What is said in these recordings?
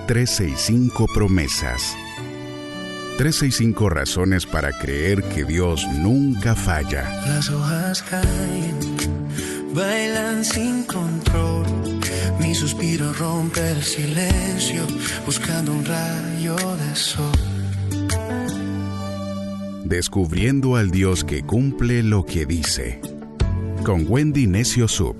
365 promesas. 365 razones para creer que Dios nunca falla. Las hojas caen, bailan sin control. Mi suspiro rompe el silencio, buscando un rayo de sol. Descubriendo al Dios que cumple lo que dice. Con Wendy Necio Sub.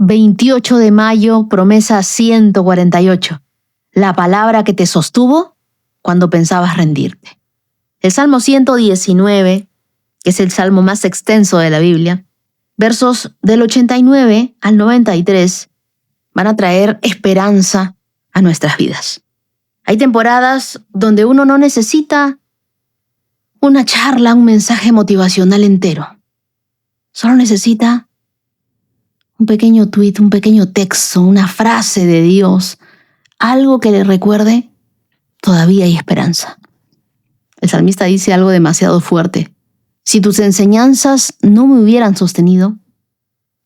...28 de mayo, promesa 148... la palabra que te sostuvo cuando pensabas rendirte. El Salmo 119, que es el salmo más extenso de la Biblia, versos del 89 al 93, van a traer esperanza a nuestras vidas. Hay temporadas donde uno no necesita una charla, un mensaje motivacional entero. Solo necesita un pequeño tuit, un pequeño texto, una frase de Dios, algo que le recuerde, todavía hay esperanza. El salmista dice algo demasiado fuerte. Si tus enseñanzas no me hubieran sostenido,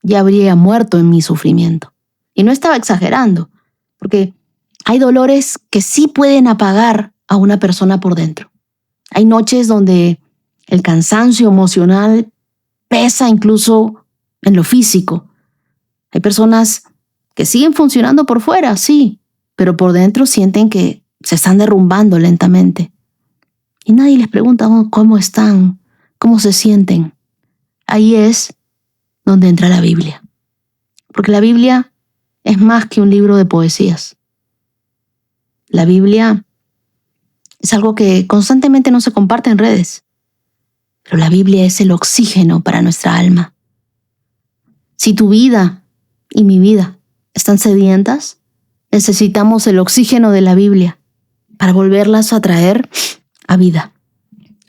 ya habría muerto en mi sufrimiento. Y no estaba exagerando, porque hay dolores que sí pueden apagar a una persona por dentro. Hay noches donde el cansancio emocional pesa incluso en lo físico. Hay personas que siguen funcionando por fuera, sí, pero por dentro sienten que se están derrumbando lentamente. Y nadie les pregunta cómo están, cómo se sienten. Ahí es donde entra la Biblia. Porque la Biblia es más que un libro de poesías. La Biblia es algo que constantemente no se comparte en redes. Pero la Biblia es el oxígeno para nuestra alma. Si tu vida y mi vida están sedientas, necesitamos el oxígeno de la Biblia para volverlas a traer a vida.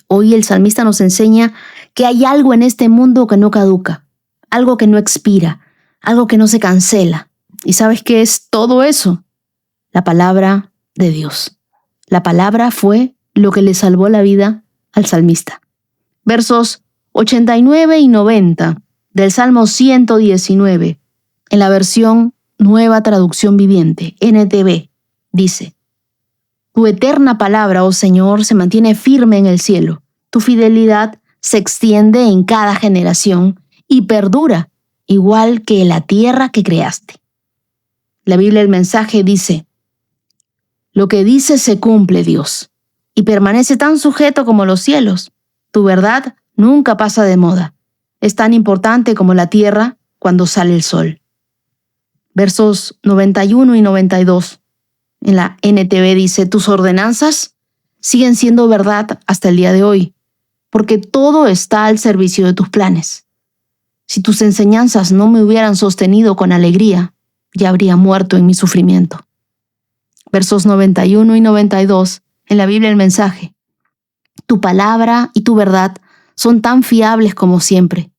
Hoy el salmista nos enseña que hay algo en este mundo que no caduca, algo que no expira, algo que no se cancela. ¿Y sabes qué es todo eso? La palabra de Dios. La palabra fue lo que le salvó la vida al salmista. Versos 89 y 90 del Salmo 119, en la versión Nueva Traducción Viviente, NTV, dice: Tu eterna palabra, oh Señor, se mantiene firme en el cielo. Tu fidelidad se extiende en cada generación y perdura, igual que la tierra que creaste. La Biblia, el mensaje, dice: Lo que dices se cumple, Dios, y permanece tan sujeto como los cielos. Tu verdad nunca pasa de moda. Es tan importante como la tierra cuando sale el sol. Versos 91 y 92. En la NTV dice: Tus ordenanzas siguen siendo verdad hasta el día de hoy, porque todo está al servicio de tus planes. Si tus enseñanzas no me hubieran sostenido con alegría, ya habría muerto en mi sufrimiento. Versos 91 y 92. En la Biblia, el mensaje: Tu palabra y tu verdad son tan fiables como siempre.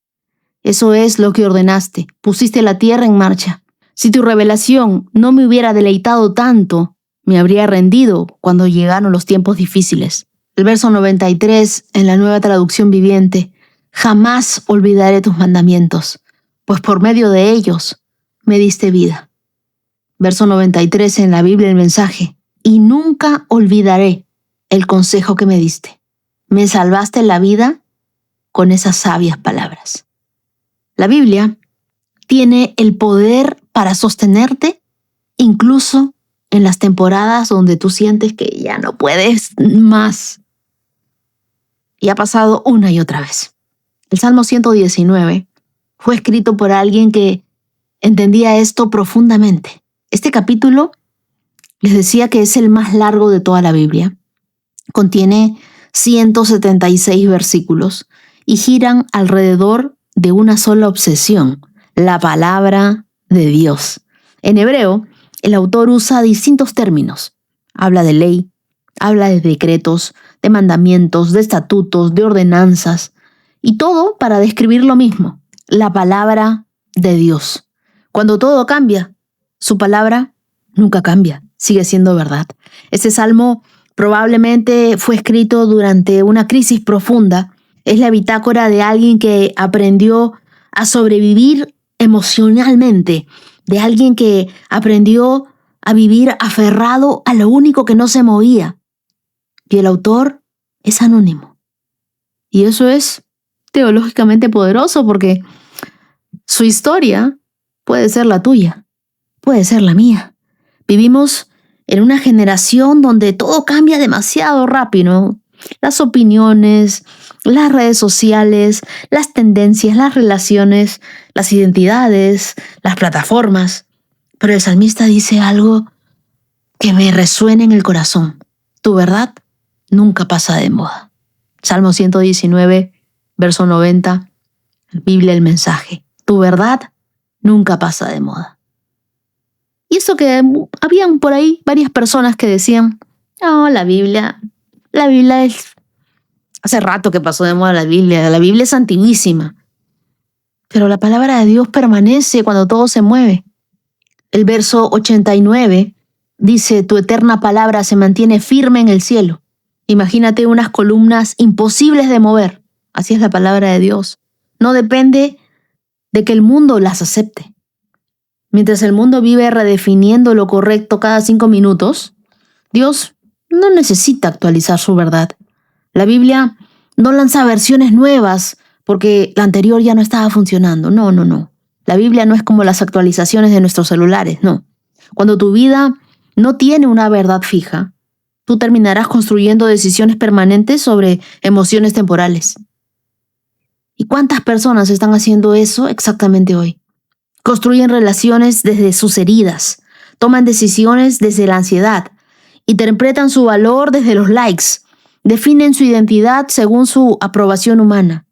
Eso es lo que ordenaste. Pusiste la tierra en marcha. Si tu revelación no me hubiera deleitado tanto, me habría rendido cuando llegaron los tiempos difíciles. El verso 93 en la Nueva Traducción Viviente: Jamás olvidaré tus mandamientos, pues por medio de ellos me diste vida. Verso 93 en la Biblia, el mensaje: Y nunca olvidaré el consejo que me diste. Me salvaste la vida con esas sabias palabras. La Biblia tiene el poder para sostenerte incluso en las temporadas donde tú sientes que ya no puedes más. Y ha pasado una y otra vez. El Salmo 119 fue escrito por alguien que entendía esto profundamente. Este capítulo, les decía que es el más largo de toda la Biblia. Contiene 176 versículos y giran alrededor de una sola obsesión: la palabra de Dios. En hebreo, el autor usa distintos términos. Habla de ley, habla de decretos, de mandamientos, de estatutos, de ordenanzas, y todo para describir lo mismo: la palabra de Dios. Cuando todo cambia, su palabra nunca cambia, sigue siendo verdad. Este salmo probablemente fue escrito durante una crisis profunda. Es la bitácora de alguien que aprendió a sobrevivir emocionalmente, de alguien que aprendió a vivir aferrado a lo único que no se movía. Y el autor es anónimo. Y eso es teológicamente poderoso porque su historia puede ser la tuya, puede ser la mía. Vivimos en una generación donde todo cambia demasiado rápido. Las opiniones, las redes sociales, las tendencias, las relaciones, las identidades, las plataformas. Pero el salmista dice algo que me resuena en el corazón. Tu verdad nunca pasa de moda. Salmo 119, verso 90, Biblia el mensaje. Tu verdad nunca pasa de moda. Y eso que habían por ahí varias personas que decían, no, la Biblia es... Hace rato que pasó de moda la Biblia es antiguísima. Pero la palabra de Dios permanece cuando todo se mueve. El verso 89 dice, tu eterna palabra se mantiene firme en el cielo. Imagínate unas columnas imposibles de mover. Así es la palabra de Dios. No depende de que el mundo las acepte. Mientras el mundo vive redefiniendo lo correcto cada 5 minutos, Dios no necesita actualizar su verdad. La Biblia no lanza versiones nuevas porque la anterior ya no estaba funcionando. No. La Biblia no es como las actualizaciones de nuestros celulares, no. Cuando tu vida no tiene una verdad fija, tú terminarás construyendo decisiones permanentes sobre emociones temporales. ¿Y cuántas personas están haciendo eso exactamente hoy? Construyen relaciones desde sus heridas, toman decisiones desde la ansiedad, interpretan su valor desde los likes, definen su identidad según su aprobación humana.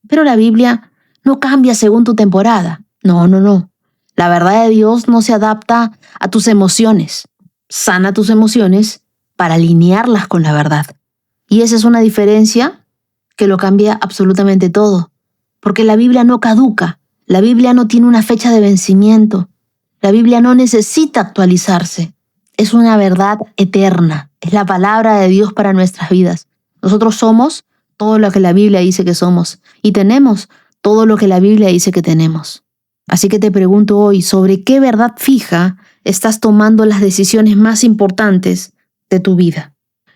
Pero la Biblia no cambia según tu temporada. No. La verdad de Dios no se adapta a tus emociones. Sana tus emociones para alinearlas con la verdad. Y esa es una diferencia que lo cambia absolutamente todo. Porque la Biblia no caduca. La Biblia no tiene una fecha de vencimiento. La Biblia no necesita actualizarse. Es una verdad eterna. Es la palabra de Dios para nuestras vidas. Nosotros somos todo lo que la Biblia dice que somos. Y tenemos todo lo que la Biblia dice que tenemos. Así que te pregunto hoy, ¿sobre qué verdad fija estás tomando las decisiones más importantes de tu vida?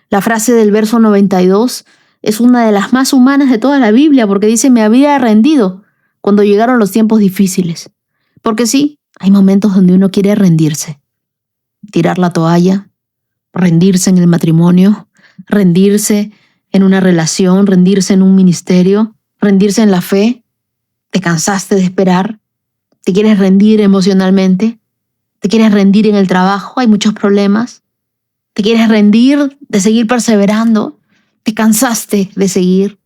La frase del verso 92 es una de las más humanas de toda la Biblia porque dice, me había rendido cuando llegaron los tiempos difíciles. Porque sí, hay momentos donde uno quiere rendirse. Tirar la toalla, rendirse en el matrimonio, rendirse en una relación, rendirse en un ministerio, rendirse en la fe. ¿Te cansaste de esperar? ¿Te quieres rendir emocionalmente? ¿Te quieres rendir en el trabajo? Hay muchos problemas. ¿Te quieres rendir de seguir perseverando? ¿Te cansaste de seguir?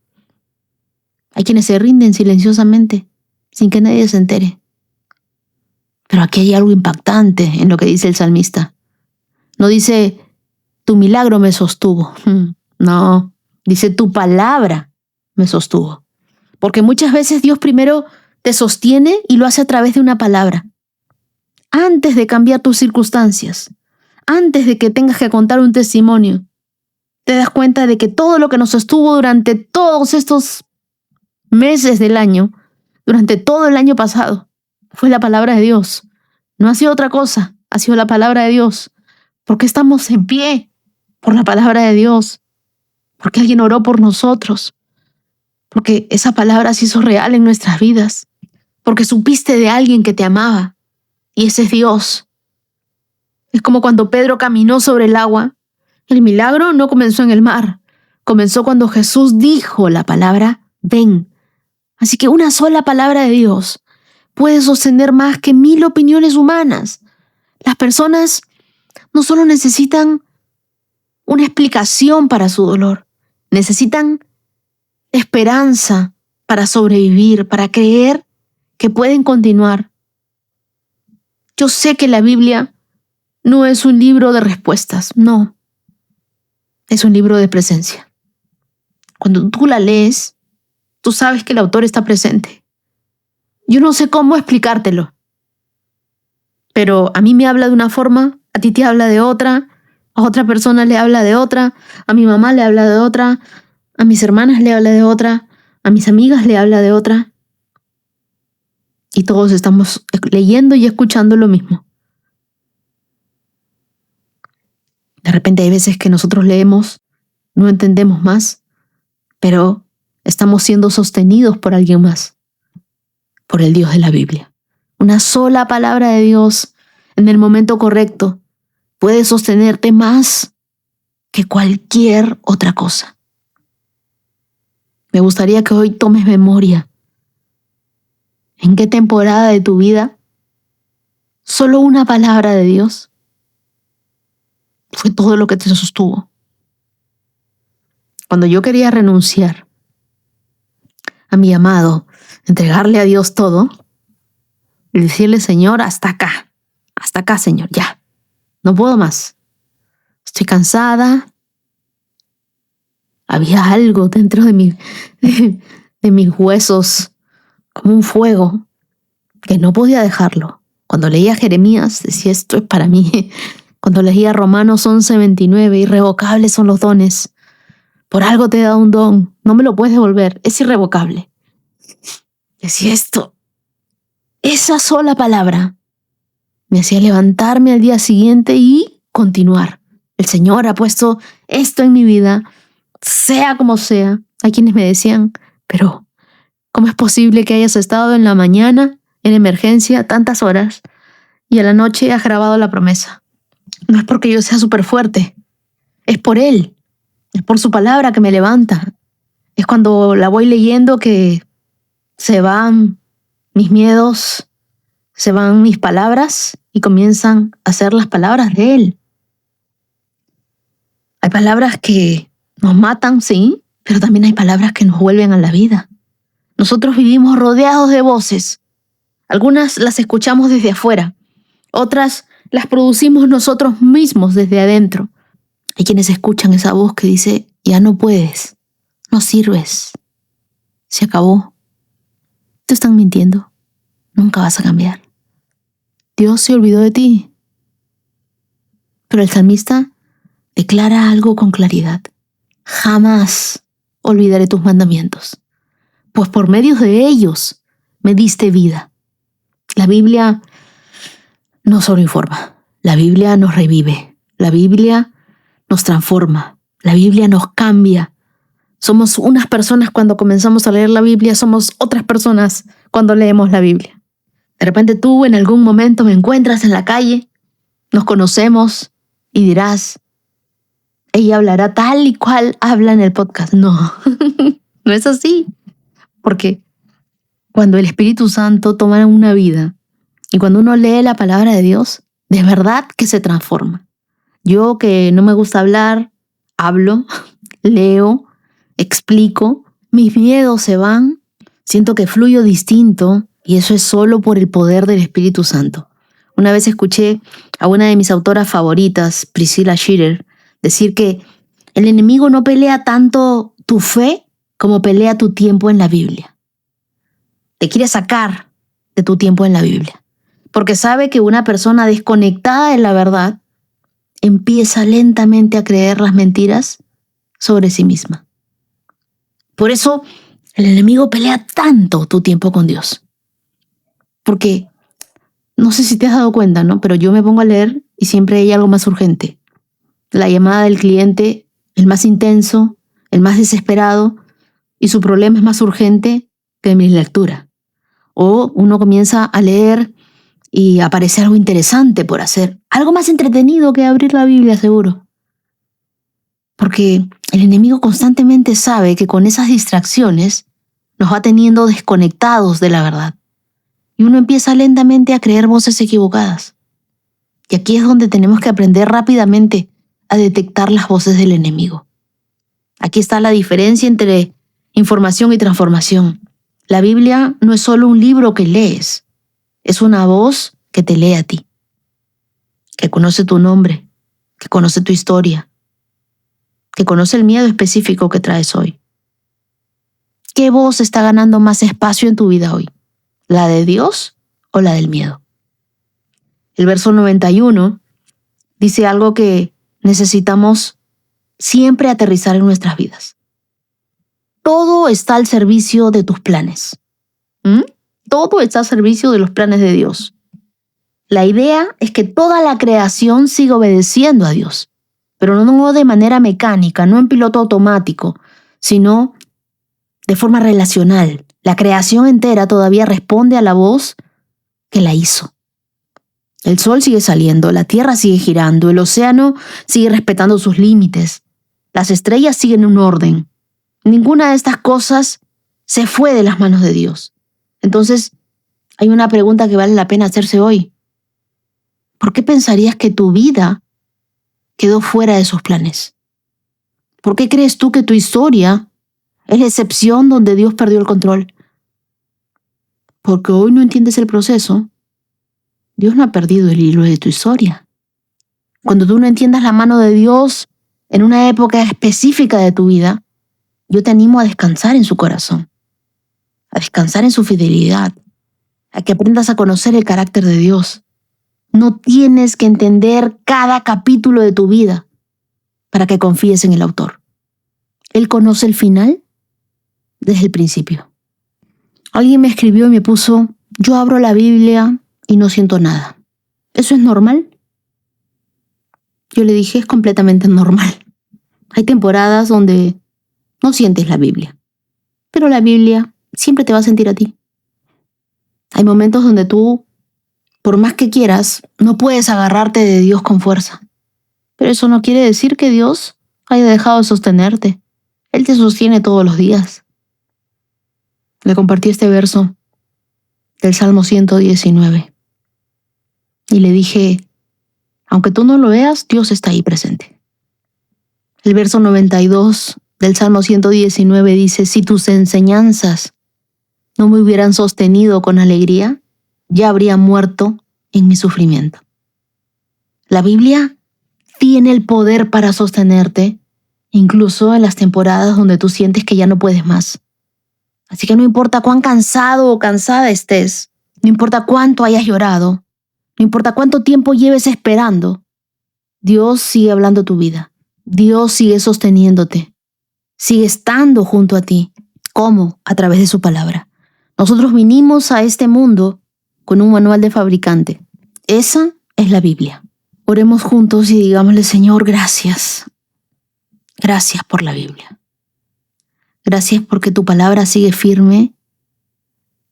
Hay quienes se rinden silenciosamente, sin que nadie se entere. Pero aquí hay algo impactante en lo que dice el salmista. No dice, tu milagro me sostuvo. No, dice, tu palabra me sostuvo. Porque muchas veces Dios primero te sostiene y lo hace a través de una palabra. Antes de cambiar tus circunstancias, antes de que tengas que contar un testimonio, te das cuenta de que todo lo que nos sostuvo durante todos estos meses del año, durante todo el año pasado, fue la palabra de Dios. No ha sido otra cosa, ha sido la palabra de Dios. Porque estamos en pie por la palabra de Dios. Porque alguien oró por nosotros. Porque esa palabra se hizo real en nuestras vidas. Porque supiste de alguien que te amaba. Y ese es Dios. Es como cuando Pedro caminó sobre el agua. El milagro no comenzó en el mar. Comenzó cuando Jesús dijo la palabra, ven. Así que una sola palabra de Dios puede sostener más que 1000 opiniones humanas. Las personas no solo necesitan una explicación para su dolor, necesitan esperanza para sobrevivir, para creer que pueden continuar. Yo sé que la Biblia no es un libro de respuestas, no. Es un libro de presencia. Cuando tú la lees, tú sabes que el autor está presente. Yo no sé cómo explicártelo, pero a mí me habla de una forma A ti te habla de otra, a otra persona le habla de otra, a mi mamá le habla de otra, a mis hermanas le habla de otra, a mis amigas le habla de otra. Y todos estamos leyendo y escuchando lo mismo. De repente hay veces que nosotros leemos, no entendemos más, pero estamos siendo sostenidos por alguien más, por el Dios de la Biblia. Una sola palabra de Dios en el momento correcto puede sostenerte más que cualquier otra cosa. Me gustaría que hoy tomes memoria. ¿En qué temporada de tu vida solo una palabra de Dios fue todo lo que te sostuvo? Cuando yo quería renunciar a mi llamado, entregarle a Dios todo, y decirle, Señor, hasta acá, Señor, ya, no puedo más. Estoy cansada. Había algo dentro de mis huesos, como un fuego, que no podía dejarlo. Cuando leía Jeremías, decía, esto es para mí. Cuando leía Romanos 11:29, irrevocables son los dones. Por algo te he dado un don, no me lo puedes devolver, es irrevocable. Decía esto, esa sola palabra me hacía levantarme al día siguiente y continuar. El Señor ha puesto esto en mi vida, sea como sea. Hay quienes me decían, pero ¿cómo es posible que hayas estado en la mañana, en emergencia, tantas horas, y a la noche has grabado la promesa? No es porque yo sea súper fuerte, es por Él, es por su palabra que me levanta. Es cuando la voy leyendo que se van mis miedos, se van mis palabras y comienzan a ser las palabras de Él. Hay palabras que nos matan, sí, pero también hay palabras que nos vuelven a la vida. Nosotros vivimos rodeados de voces. Algunas las escuchamos desde afuera, otras las producimos nosotros mismos desde adentro. Hay quienes escuchan esa voz que dice, ya no puedes, no sirves, se acabó. Te están mintiendo, nunca vas a cambiar. Dios se olvidó de ti. Pero el salmista declara algo con claridad. Jamás olvidaré tus mandamientos, pues por medio de ellos me diste vida. La Biblia no solo informa, la Biblia nos revive, la Biblia nos transforma, la Biblia nos cambia. Somos unas personas cuando comenzamos a leer la Biblia, somos otras personas cuando leemos la Biblia. De repente tú en algún momento me encuentras en la calle, nos conocemos y dirás, ella hablará tal y cual habla en el podcast. No, no es así. Porque cuando el Espíritu Santo toma una vida y cuando uno lee la palabra de Dios, de verdad que se transforma. Yo que no me gusta hablar, hablo, leo, explico, mis miedos se van, siento que fluyo distinto y eso es solo por el poder del Espíritu Santo. Una vez escuché a una de mis autoras favoritas, Priscilla Shirer, decir que el enemigo no pelea tanto tu fe como pelea tu tiempo en la Biblia. Te quiere sacar de tu tiempo en la Biblia, porque sabe que una persona desconectada de la verdad empieza lentamente a creer las mentiras sobre sí misma. Por eso el enemigo pelea tanto tu tiempo con Dios. Porque no sé si te has dado cuenta, ¿no? Pero yo me pongo a leer y siempre hay algo más urgente. La llamada del cliente, el más intenso, el más desesperado, y su problema es más urgente que mi lectura. O uno comienza a leer y aparece algo interesante por hacer, algo más entretenido que abrir la Biblia, seguro. Porque el enemigo constantemente sabe que con esas distracciones nos va teniendo desconectados de la verdad. Y uno empieza lentamente a creer voces equivocadas. Y aquí es donde tenemos que aprender rápidamente a detectar las voces del enemigo. Aquí está la diferencia entre información y transformación. La Biblia no es solo un libro que lees, es una voz que te lee a ti, que conoce tu nombre, que conoce tu historia, que conoce el miedo específico que traes hoy. ¿Qué voz está ganando más espacio en tu vida hoy? ¿La de Dios o la del miedo? El verso 91 dice algo que necesitamos siempre aterrizar en nuestras vidas. Todo está al servicio de tus planes. Todo está al servicio de los planes de Dios. La idea es que toda la creación siga obedeciendo a Dios, pero no de manera mecánica, no en piloto automático, sino de forma relacional. La creación entera todavía responde a la voz que la hizo. El sol sigue saliendo, la tierra sigue girando, el océano sigue respetando sus límites, las estrellas siguen un orden. Ninguna de estas cosas se fue de las manos de Dios. Entonces, hay una pregunta que vale la pena hacerse hoy. ¿Por qué pensarías que tu vida quedó fuera de sus planes? ¿Por qué crees tú que tu historia es la excepción donde Dios perdió el control? Porque hoy no entiendes el proceso. Dios no ha perdido el hilo de tu historia. Cuando tú no entiendas la mano de Dios en una época específica de tu vida, yo te animo a descansar en su corazón, a descansar en su fidelidad, a que aprendas a conocer el carácter de Dios. No tienes que entender cada capítulo de tu vida para que confíes en el autor. Él conoce el final desde el principio. Alguien me escribió y me puso: yo abro la Biblia y no siento nada. ¿Eso es normal? Yo le dije: es completamente normal. Hay temporadas donde no sientes la Biblia, pero la Biblia siempre te va a sentir a ti. Hay momentos donde tú, por más que quieras, no puedes agarrarte de Dios con fuerza. Pero eso no quiere decir que Dios haya dejado de sostenerte. Él te sostiene todos los días. Le compartí este verso del Salmo 119. Y le dije: aunque tú no lo veas, Dios está ahí presente. El verso 92 del Salmo 119 dice: si tus enseñanzas no me hubieran sostenido con alegría, ya habría muerto en mi sufrimiento. La Biblia tiene el poder para sostenerte, incluso en las temporadas donde tú sientes que ya no puedes más. Así que no importa cuán cansado o cansada estés, no importa cuánto hayas llorado, no importa cuánto tiempo lleves esperando, Dios sigue hablando tu vida. Dios sigue sosteniéndote, sigue estando junto a ti. ¿Cómo? A través de su palabra. Nosotros vinimos a este mundo con un manual de fabricante. Esa es la Biblia. Oremos juntos y digámosle: Señor, gracias. Gracias por la Biblia. Gracias porque tu palabra sigue firme,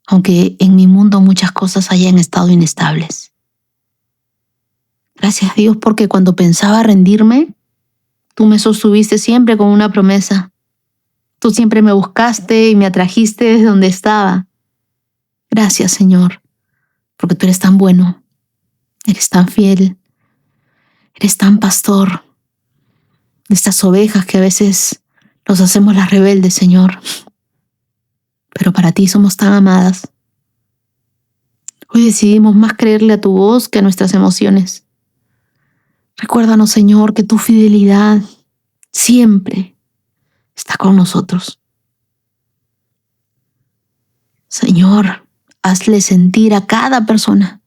aunque en mi mundo muchas cosas hayan estado inestables. Gracias, Dios, porque cuando pensaba rendirme, tú me sostuviste siempre con una promesa. Tú siempre me buscaste y me atrajiste desde donde estaba. Gracias, Señor, porque tú eres tan bueno, eres tan fiel, eres tan pastor de estas ovejas que a veces nos hacemos las rebeldes, Señor. Pero para ti somos tan amadas. Hoy decidimos más creerle a tu voz que a nuestras emociones. Recuérdanos, Señor, que tu fidelidad siempre está con nosotros. Señor, hazle sentir a cada persona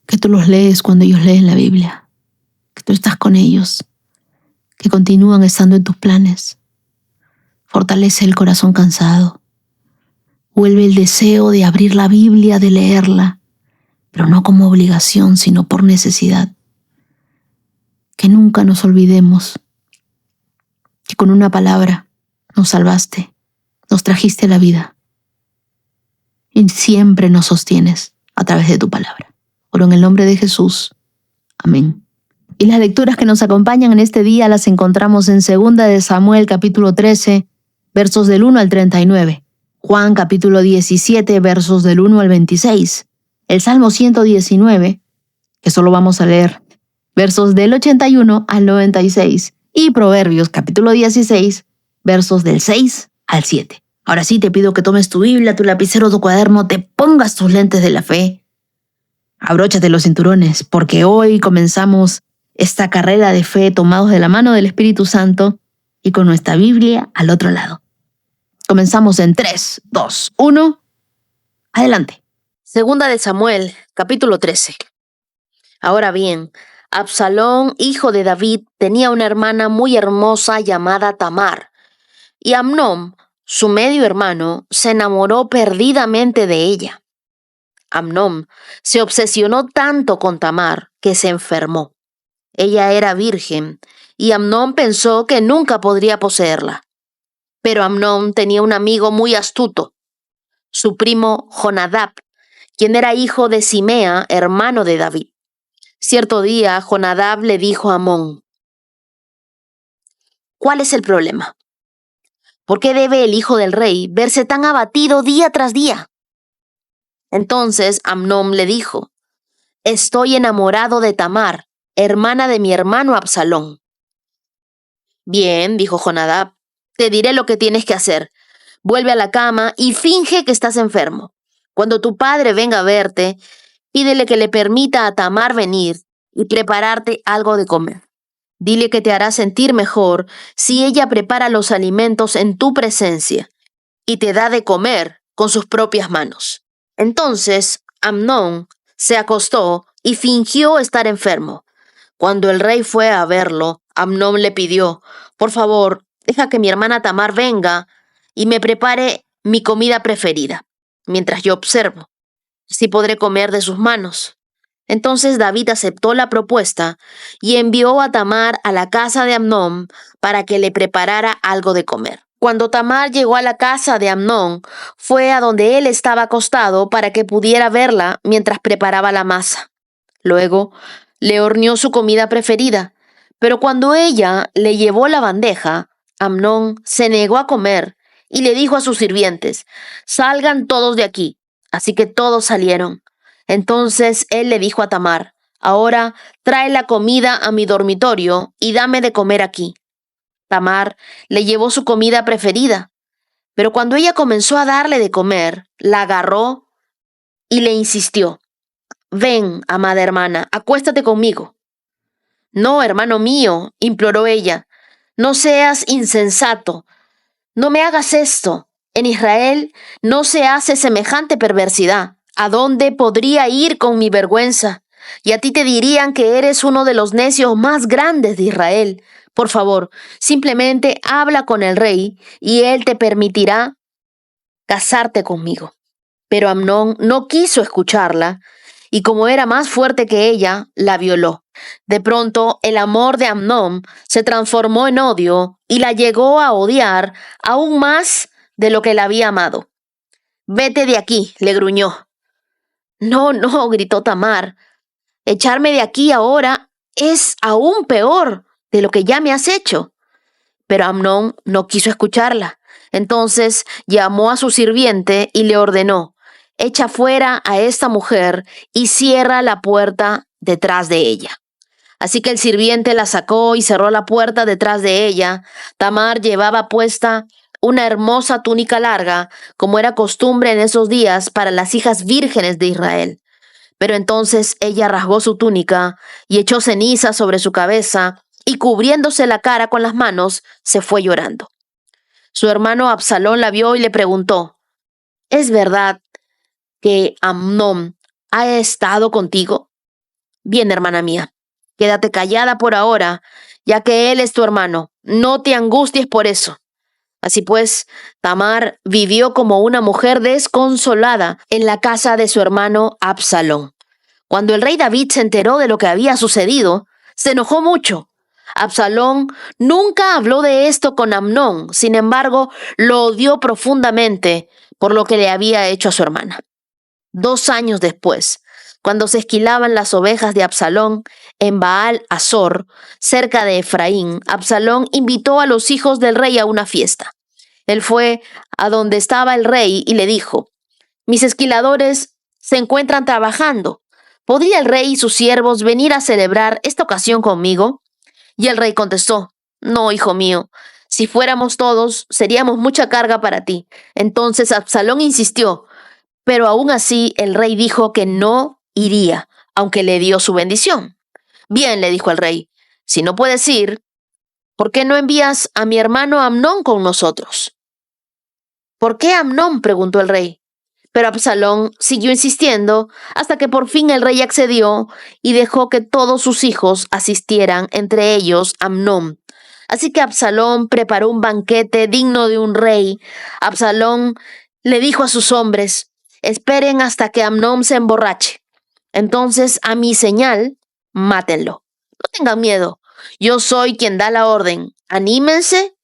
que tú los lees cuando ellos leen la Biblia, que tú estás con ellos, que continúan estando en tus planes. Fortalece el corazón cansado. Vuelve el deseo de abrir la Biblia, de leerla, pero no como obligación, sino por necesidad. Que nunca nos olvidemos que con una palabra nos salvaste, nos trajiste a la vida y siempre nos sostienes a través de tu palabra. Oro en el nombre de Jesús. Amén. Y las lecturas que nos acompañan en este día las encontramos en 2 de Samuel capítulo 13, versos del 1 al 39. Juan capítulo 17, versos del 1 al 26. El Salmo 119, que solo vamos a leer versos del 81 al 96. Y Proverbios capítulo 16, versos del 6 al 7. Ahora sí te pido que tomes tu Biblia, tu lapicero, tu cuaderno, te pongas tus lentes de la fe. Abróchate los cinturones, porque hoy comenzamos esta carrera de fe tomados de la mano del Espíritu Santo y con nuestra Biblia al otro lado. Comenzamos en 3, 2, 1. Adelante. 2 de Samuel, capítulo 13. Ahora bien, Absalón, hijo de David, tenía una hermana muy hermosa llamada Tamar, y Amnón, su medio hermano, se enamoró perdidamente de ella. Amnón se obsesionó tanto con Tamar que se enfermó. Ella era virgen, y Amnón pensó que nunca podría poseerla. Pero Amnón tenía un amigo muy astuto, su primo Jonadab, quien era hijo de Simea, hermano de David. Cierto día, Jonadab le dijo a Amnón: ¿cuál es el problema? ¿Por qué debe el hijo del rey verse tan abatido día tras día? Entonces Amnón le dijo: estoy enamorado de Tamar, hermana de mi hermano Absalón. Bien, dijo Jonadab, te diré lo que tienes que hacer. Vuelve a la cama y finge que estás enfermo. Cuando tu padre venga a verte, pídele que le permita a Tamar venir y prepararte algo de comer. Dile que te hará sentir mejor si ella prepara los alimentos en tu presencia y te da de comer con sus propias manos. Entonces Amnón se acostó y fingió estar enfermo. Cuando el rey fue a verlo, Amnón le pidió: por favor, deja que mi hermana Tamar venga y me prepare mi comida preferida, mientras yo observo. Así podré comer de sus manos. Entonces David aceptó la propuesta y envió a Tamar a la casa de Amnón para que le preparara algo de comer. Cuando Tamar llegó a la casa de Amnón, fue a donde él estaba acostado para que pudiera verla mientras preparaba la masa. Luego le horneó su comida preferida, pero cuando ella le llevó la bandeja, Amnón se negó a comer y le dijo a sus sirvientes: salgan todos de aquí. Así que todos salieron. Entonces él le dijo a Tamar: ahora trae la comida a mi dormitorio y dame de comer aquí. Tamar le llevó su comida preferida, pero cuando ella comenzó a darle de comer, la agarró y le insistió: ven, amada hermana, acuéstate conmigo. No, hermano mío, imploró ella, no seas insensato, no me hagas esto. En Israel no se hace semejante perversidad. ¿A dónde podría ir con mi vergüenza? Y a ti te dirían que eres uno de los necios más grandes de Israel. Por favor, simplemente habla con el rey y él te permitirá casarte conmigo. Pero Amnón no quiso escucharla y como era más fuerte que ella, la violó. De pronto, el amor de Amnón se transformó en odio y la llegó a odiar aún más de lo que la había amado. Vete de aquí, le gruñó. No, no, gritó Tamar. Echarme de aquí ahora es aún peor de lo que ya me has hecho. Pero Amnón no quiso escucharla. Entonces llamó a su sirviente y le ordenó: echa fuera a esta mujer y cierra la puerta detrás de ella. Así que el sirviente la sacó y cerró la puerta detrás de ella. Tamar llevaba puesta una hermosa túnica larga, como era costumbre en esos días para las hijas vírgenes de Israel. Pero entonces ella rasgó su túnica y echó ceniza sobre su cabeza y cubriéndose la cara con las manos, se fue llorando. Su hermano Absalón la vio y le preguntó: ¿es verdad que Amnón ha estado contigo? Bien, hermana mía, quédate callada por ahora, ya que él es tu hermano. No te angusties por eso. Así pues, Tamar vivió como una mujer desconsolada en la casa de su hermano Absalón. Cuando el rey David se enteró de lo que había sucedido, se enojó mucho. Absalón nunca habló de esto con Amnón, sin embargo, lo odió profundamente por lo que le había hecho a su hermana. 2 años después, cuando se esquilaban las ovejas de Absalón en Baal Azor, cerca de Efraín, Absalón invitó a los hijos del rey a una fiesta. Él fue a donde estaba el rey y le dijo: mis esquiladores se encuentran trabajando. ¿Podría el rey y sus siervos venir a celebrar esta ocasión conmigo? Y el rey contestó: no, hijo mío, si fuéramos todos, seríamos mucha carga para ti. Entonces Absalón insistió, pero aún así el rey dijo que no iría, aunque le dio su bendición. Bien, le dijo el rey, si no puedes ir, ¿por qué no envías a mi hermano Amnón con nosotros? ¿Por qué Amnón?, preguntó el rey. Pero Absalón siguió insistiendo hasta que por fin el rey accedió y dejó que todos sus hijos asistieran, entre ellos Amnón. Así que Absalón preparó un banquete digno de un rey. Absalón le dijo a sus hombres: esperen hasta que Amnón se emborrache. Entonces, a mi señal, mátenlo. No tengan miedo. Yo soy quien da la orden. Anímense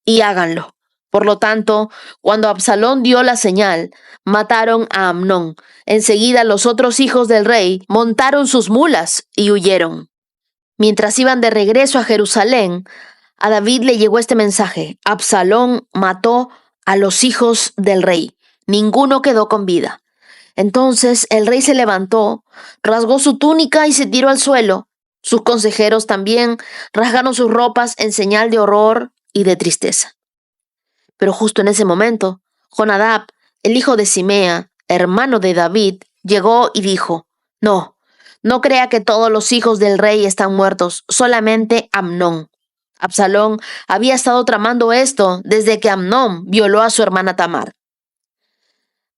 y háganlo. Por lo tanto, cuando Absalón dio la señal, mataron a Amnón. Enseguida los otros hijos del rey montaron sus mulas y huyeron. Mientras iban de regreso a Jerusalén, a David le llegó este mensaje: Absalón mató a los hijos del rey. Ninguno quedó con vida. Entonces el rey se levantó, rasgó su túnica y se tiró al suelo. Sus consejeros también rasgaron sus ropas en señal de horror y de tristeza. Pero justo en ese momento, Jonadab, el hijo de Simea, hermano de David, llegó y dijo: no, no crea que todos los hijos del rey están muertos, solamente Amnón. Absalón había estado tramando esto desde que Amnón violó a su hermana Tamar.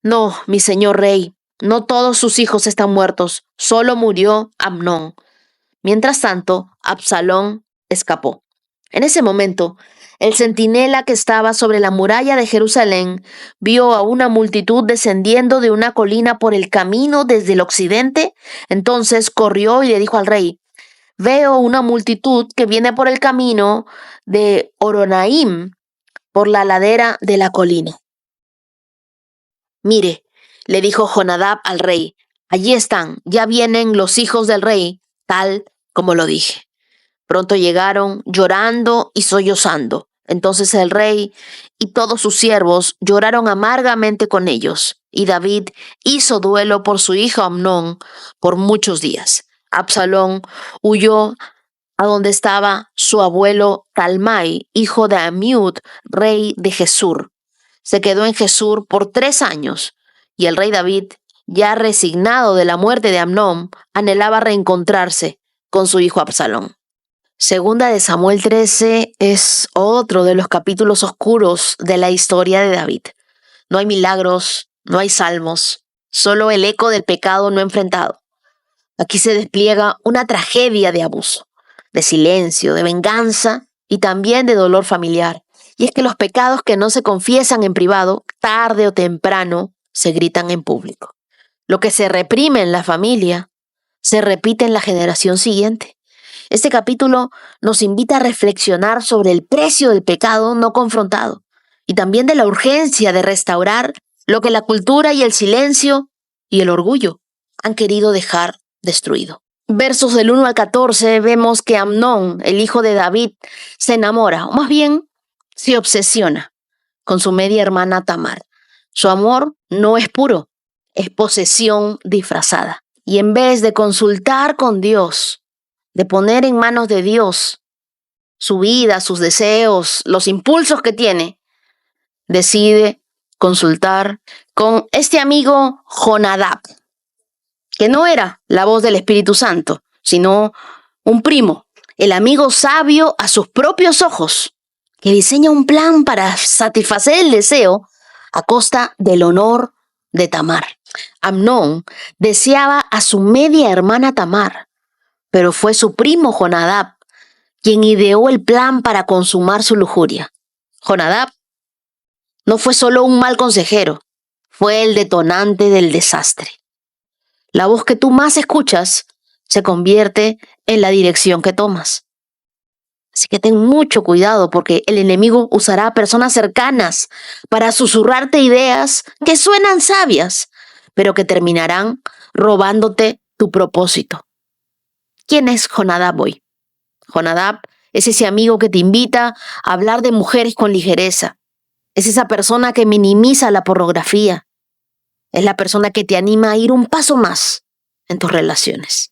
No, mi señor rey, no todos sus hijos están muertos, solo murió Amnón. Mientras tanto, Absalón escapó. En ese momento, el centinela que estaba sobre la muralla de Jerusalén vio a una multitud descendiendo de una colina por el camino desde el occidente. Entonces corrió y le dijo al rey: veo una multitud que viene por el camino de Horonaim, por la ladera de la colina. Mire, le dijo Jonadab al rey, allí están, ya vienen los hijos del rey, tal como lo dije. Pronto llegaron llorando y sollozando. Entonces el rey y todos sus siervos lloraron amargamente con ellos, y David hizo duelo por su hijo Amnón por muchos días. Absalón huyó a donde estaba su abuelo Talmai, hijo de Amiud, rey de Gesur. Se quedó en Gesur por 3 años, y el rey David, ya resignado de la muerte de Amnón, anhelaba reencontrarse con su hijo Absalón. Segunda de Samuel 13 es otro de los capítulos oscuros de la historia de David. No hay milagros, no hay salmos, solo el eco del pecado no enfrentado. Aquí se despliega una tragedia de abuso, de silencio, de venganza y también de dolor familiar. Y es que los pecados que no se confiesan en privado, tarde o temprano, se gritan en público. Lo que se reprime en la familia, se repite en la generación siguiente. Este capítulo nos invita a reflexionar sobre el precio del pecado no confrontado y también de la urgencia de restaurar lo que la cultura y el silencio y el orgullo han querido dejar destruido. Versos del 1 al 14 vemos que Amnón, el hijo de David, se enamora, o más bien se obsesiona con su media hermana Tamar. Su amor no es puro, es posesión disfrazada. Y en vez de consultar con Dios, de poner en manos de Dios su vida, sus deseos, los impulsos que tiene, decide consultar con este amigo Jonadab, que no era la voz del Espíritu Santo, sino un primo, el amigo sabio a sus propios ojos, que diseña un plan para satisfacer el deseo a costa del honor de Tamar. Amnón deseaba a su media hermana Tamar, pero fue su primo Jonadab quien ideó el plan para consumar su lujuria. Jonadab no fue solo un mal consejero, fue el detonante del desastre. La voz que tú más escuchas se convierte en la dirección que tomas. Así que ten mucho cuidado porque el enemigo usará a personas cercanas para susurrarte ideas que suenan sabias, pero que terminarán robándote tu propósito. ¿Quién es Jonadab hoy? Jonadab es ese amigo que te invita a hablar de mujeres con ligereza. Es esa persona que minimiza la pornografía. Es la persona que te anima a ir un paso más en tus relaciones.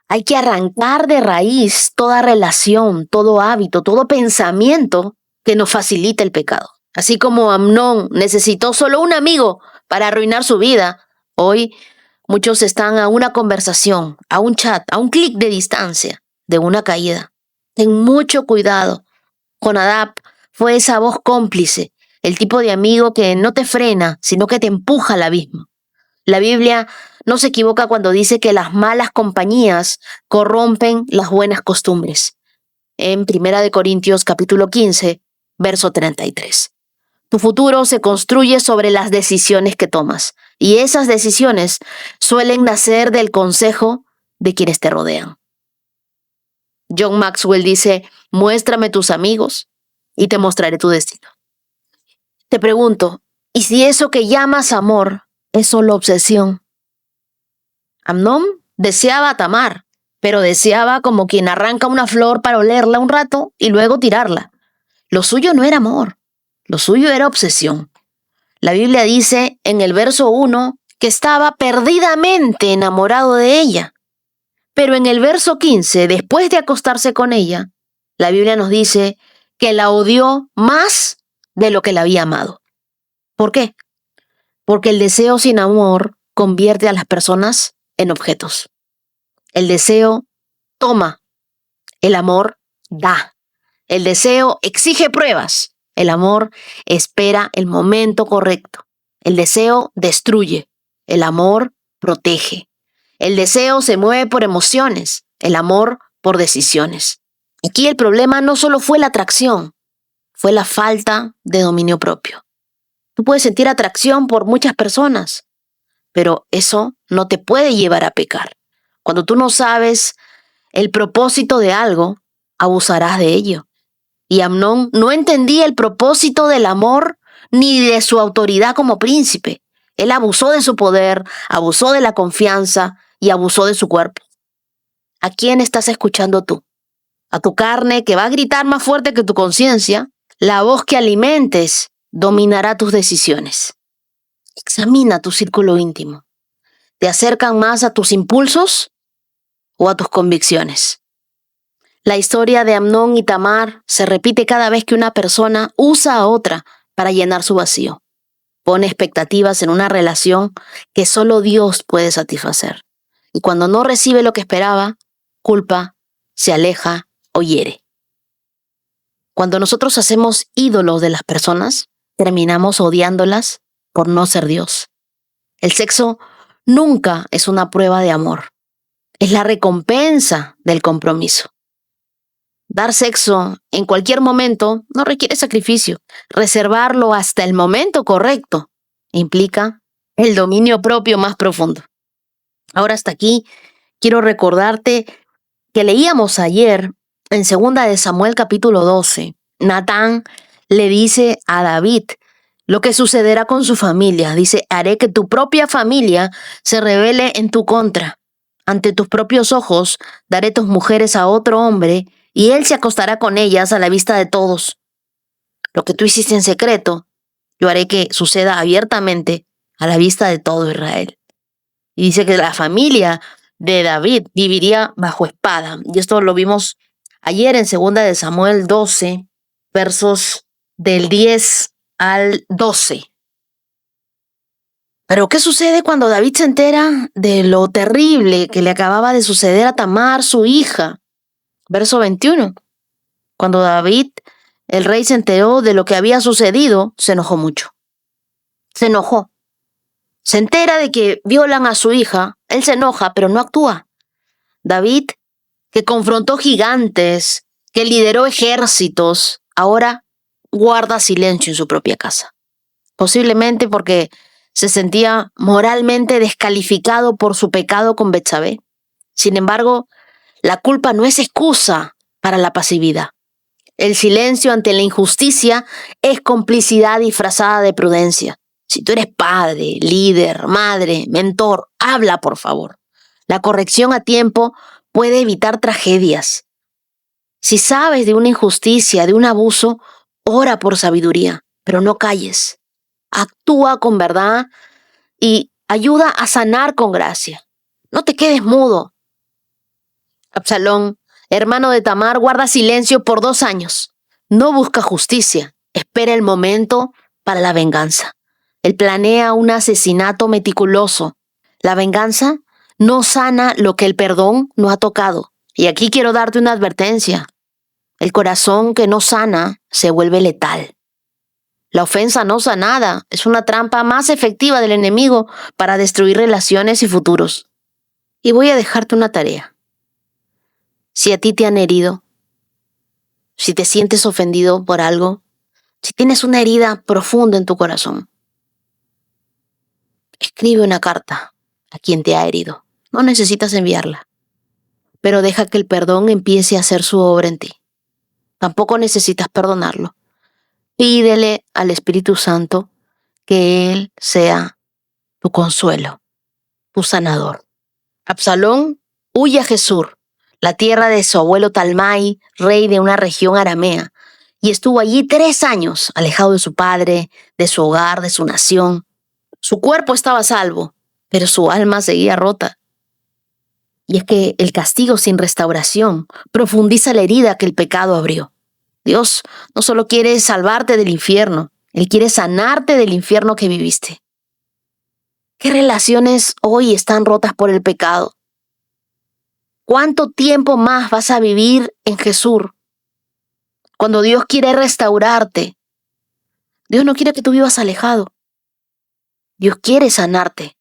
Hay que arrancar de raíz toda relación, todo hábito, todo pensamiento que nos facilita el pecado. Así como Amnón necesitó solo un amigo para arruinar su vida, hoy muchos están a una conversación, a un chat, a un clic de distancia de una caída. Ten mucho cuidado. Jonadab fue esa voz cómplice el tipo de amigo que no te frena, sino que te empuja al abismo. La Biblia no se equivoca cuando dice que las malas compañías corrompen las buenas costumbres. En 1 Corintios capítulo 15, verso 33. Tu futuro se construye sobre las decisiones que tomas, y esas decisiones suelen nacer del consejo de quienes te rodean. John Maxwell dice, muéstrame tus amigos y te mostraré tu destino. Te pregunto, ¿y si eso que llamas amor es solo obsesión? Amnón deseaba a Tamar, pero deseaba como quien arranca una flor para olerla un rato y luego tirarla. Lo suyo no era amor, lo suyo era obsesión. La Biblia dice en el verso 1 que estaba perdidamente enamorado de ella. Pero en el verso 15, después de acostarse con ella, la Biblia nos dice que la odió más de lo que la había amado. ¿Por qué? Porque el deseo sin amor convierte a las personas en objetos. El deseo toma, el amor da. El deseo exige pruebas, el amor espera el momento correcto. El deseo destruye, el amor protege. El deseo se mueve por emociones, el amor por decisiones. Aquí el problema no solo fue la atracción, fue la falta de dominio propio. Tú puedes sentir atracción por muchas personas, pero eso no te puede llevar a pecar. Cuando tú no sabes el propósito de algo, abusarás de ello. Y Amnón no entendía el propósito del amor ni de su autoridad como príncipe. Él abusó de su poder, abusó de la confianza y abusó de su cuerpo. ¿A quién estás escuchando tú? ¿A tu carne que va a gritar más fuerte que tu conciencia? La voz que alimentes dominará tus decisiones. Examina tu círculo íntimo. ¿Te acercan más a tus impulsos o a tus convicciones? La historia de Amnón y Tamar se repite cada vez que una persona usa a otra para llenar su vacío. Pone expectativas en una relación que solo Dios puede satisfacer. Y cuando no recibe lo que esperaba, culpa, se aleja o hiere. Cuando nosotros hacemos ídolos de las personas, terminamos odiándolas por no ser Dios. El sexo nunca es una prueba de amor. Es la recompensa del compromiso. Dar sexo en cualquier momento no requiere sacrificio. Reservarlo hasta el momento correcto implica el dominio propio más profundo. Ahora hasta aquí quiero recordarte que leíamos ayer en 2 de Samuel capítulo 12. Natán le dice a David lo que sucederá con su familia. Dice, haré que tu propia familia se rebele en tu contra. Ante tus propios ojos daré tus mujeres a otro hombre y él se acostará con ellas a la vista de todos. Lo que tú hiciste en secreto, yo haré que suceda abiertamente a la vista de todo Israel. Y dice que la familia de David viviría bajo espada. Y esto lo vimos ayer en 2 de Samuel 12, versos del 10 al 12. Pero ¿qué sucede cuando David se entera de lo terrible que le acababa de suceder a Tamar, su hija? Verso 21. Cuando David, el rey, se enteró de lo que había sucedido, se enojó mucho. Se enojó. Se entera de que violan a su hija, él se enoja, pero no actúa. David, que confrontó gigantes, que lideró ejércitos, ahora guarda silencio en su propia casa. Posiblemente porque se sentía moralmente descalificado por su pecado con Betsabé. Sin embargo, la culpa no es excusa para la pasividad. El silencio ante la injusticia es complicidad disfrazada de prudencia. Si tú eres padre, líder, madre, mentor, habla, por favor. La corrección a tiempo puede evitar tragedias. Si sabes de una injusticia, de un abuso, ora por sabiduría, pero no calles. Actúa con verdad y ayuda a sanar con gracia. No te quedes mudo. Absalón, hermano de Tamar, guarda silencio por 2 años. No busca justicia, espera el momento para la venganza. Él planea un asesinato meticuloso. La venganza no sana lo que el perdón no ha tocado. Y aquí quiero darte una advertencia. El corazón que no sana se vuelve letal. La ofensa no sanada es una trampa más efectiva del enemigo para destruir relaciones y futuros. Y voy a dejarte una tarea. Si a ti te han herido, si te sientes ofendido por algo, si tienes una herida profunda en tu corazón, escribe una carta a quien te ha herido. No necesitas enviarla, pero deja que el perdón empiece a hacer su obra en ti. Tampoco necesitas perdonarlo. Pídele al Espíritu Santo que Él sea tu consuelo, tu sanador. Absalón huye a Gesur, la tierra de su abuelo Talmai, rey de una región aramea, y estuvo allí 3 años, alejado de su padre, de su hogar, de su nación. Su cuerpo estaba a salvo, pero su alma seguía rota. Y es que el castigo sin restauración profundiza la herida que el pecado abrió. Dios no solo quiere salvarte del infierno, Él quiere sanarte del infierno que viviste. ¿Qué relaciones hoy están rotas por el pecado? ¿Cuánto tiempo más vas a vivir en Gesur? Cuando Dios quiere restaurarte, Dios no quiere que tú vivas alejado. Dios quiere sanarte.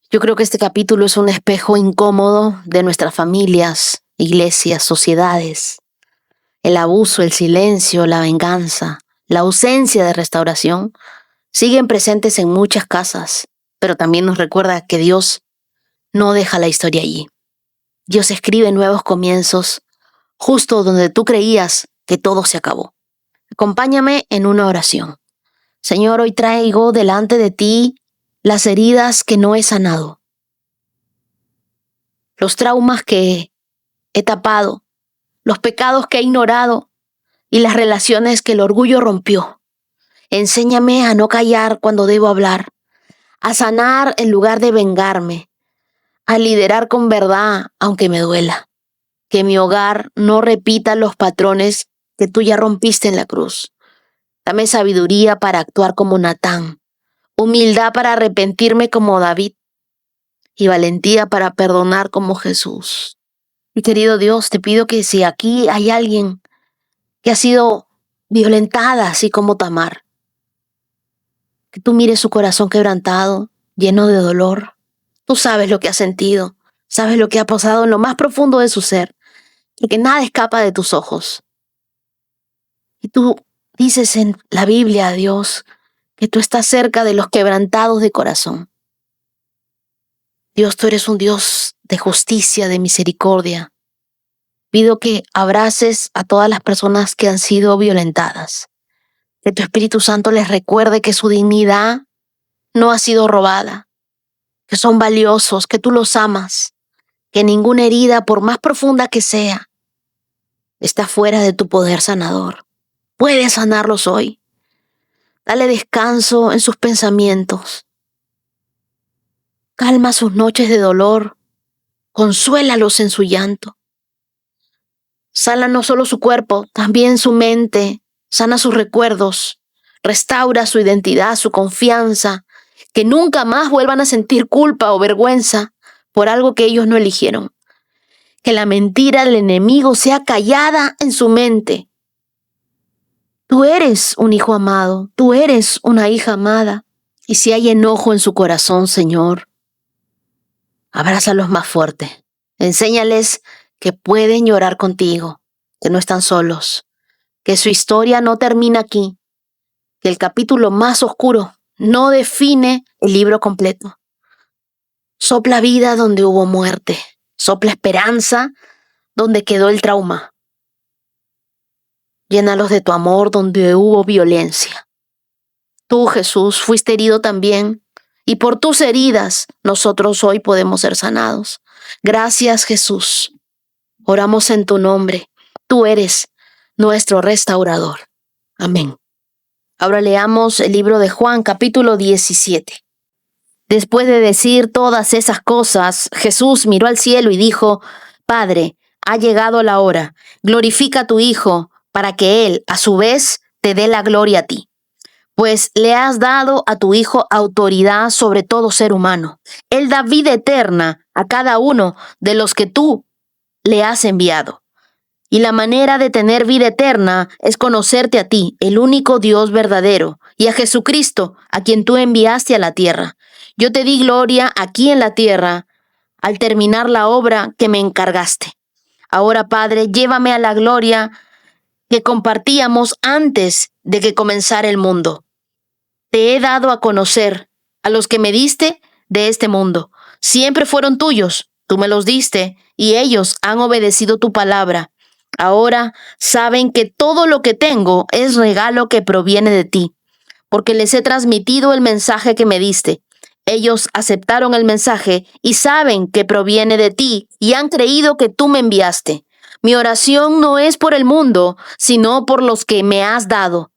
Yo creo que este capítulo es un espejo incómodo de nuestras familias, iglesias, sociedades. El abuso, el silencio, la venganza, la ausencia de restauración siguen presentes en muchas casas, pero también nos recuerda que Dios no deja la historia allí. Dios escribe nuevos comienzos justo donde tú creías que todo se acabó. Acompáñame en una oración. Señor, hoy traigo delante de ti las heridas que no he sanado, los traumas que he tapado, los pecados que he ignorado y las relaciones que el orgullo rompió. Enséñame a no callar cuando debo hablar, a sanar en lugar de vengarme, a liderar con verdad aunque me duela. Que mi hogar no repita los patrones que tú ya rompiste en la cruz. Dame sabiduría para actuar como Natán, humildad para arrepentirme como David y valentía para perdonar como Jesús. Mi querido Dios, te pido que si aquí hay alguien que ha sido violentada así como Tamar, que tú mires su corazón quebrantado, lleno de dolor. Tú sabes lo que ha sentido, sabes lo que ha pasado en lo más profundo de su ser, porque nada escapa de tus ojos. Y tú dices en la Biblia, Dios, que tú estás cerca de los quebrantados de corazón. Dios, tú eres un Dios de justicia, de misericordia. Pido que abraces a todas las personas que han sido violentadas. Que tu Espíritu Santo les recuerde que su dignidad no ha sido robada, que son valiosos, que tú los amas, que ninguna herida, por más profunda que sea, está fuera de tu poder sanador. Puedes sanarlos hoy. Dale descanso en sus pensamientos. Calma sus noches de dolor. Consuélalos en su llanto. Sana no solo su cuerpo, también su mente. Sana sus recuerdos. Restaura su identidad, su confianza. Que nunca más vuelvan a sentir culpa o vergüenza por algo que ellos no eligieron. Que la mentira del enemigo sea callada en su mente. Tú eres un hijo amado, tú eres una hija amada. Y si hay enojo en su corazón, Señor, abrázalos más fuerte. Enséñales que pueden llorar contigo, que no están solos, que su historia no termina aquí, que el capítulo más oscuro no define el libro completo. Sopla vida donde hubo muerte, sopla esperanza donde quedó el trauma. Llénalos de tu amor donde hubo violencia. Tú, Jesús, fuiste herido también, y por tus heridas nosotros hoy podemos ser sanados. Gracias, Jesús. Oramos en tu nombre. Tú eres nuestro restaurador. Amén. Ahora leamos el libro de Juan, capítulo 17. Después de decir todas esas cosas, Jesús miró al cielo y dijo: Padre, ha llegado la hora. Glorifica a tu Hijo, para que Él, a su vez, te dé la gloria a ti. Pues le has dado a tu Hijo autoridad sobre todo ser humano. Él da vida eterna a cada uno de los que tú le has enviado. Y la manera de tener vida eterna es conocerte a ti, el único Dios verdadero, y a Jesucristo, a quien tú enviaste a la tierra. Yo te di gloria aquí en la tierra al terminar la obra que me encargaste. Ahora, Padre, llévame a la gloria que compartíamos antes de que comenzara el mundo. Te he dado a conocer a los que me diste de este mundo. Siempre fueron tuyos, tú me los diste, y ellos han obedecido tu palabra. Ahora saben que todo lo que tengo es regalo que proviene de ti, porque les he transmitido el mensaje que me diste. Ellos aceptaron el mensaje y saben que proviene de ti y han creído que tú me enviaste. Mi oración no es por el mundo, sino por los que me has dado,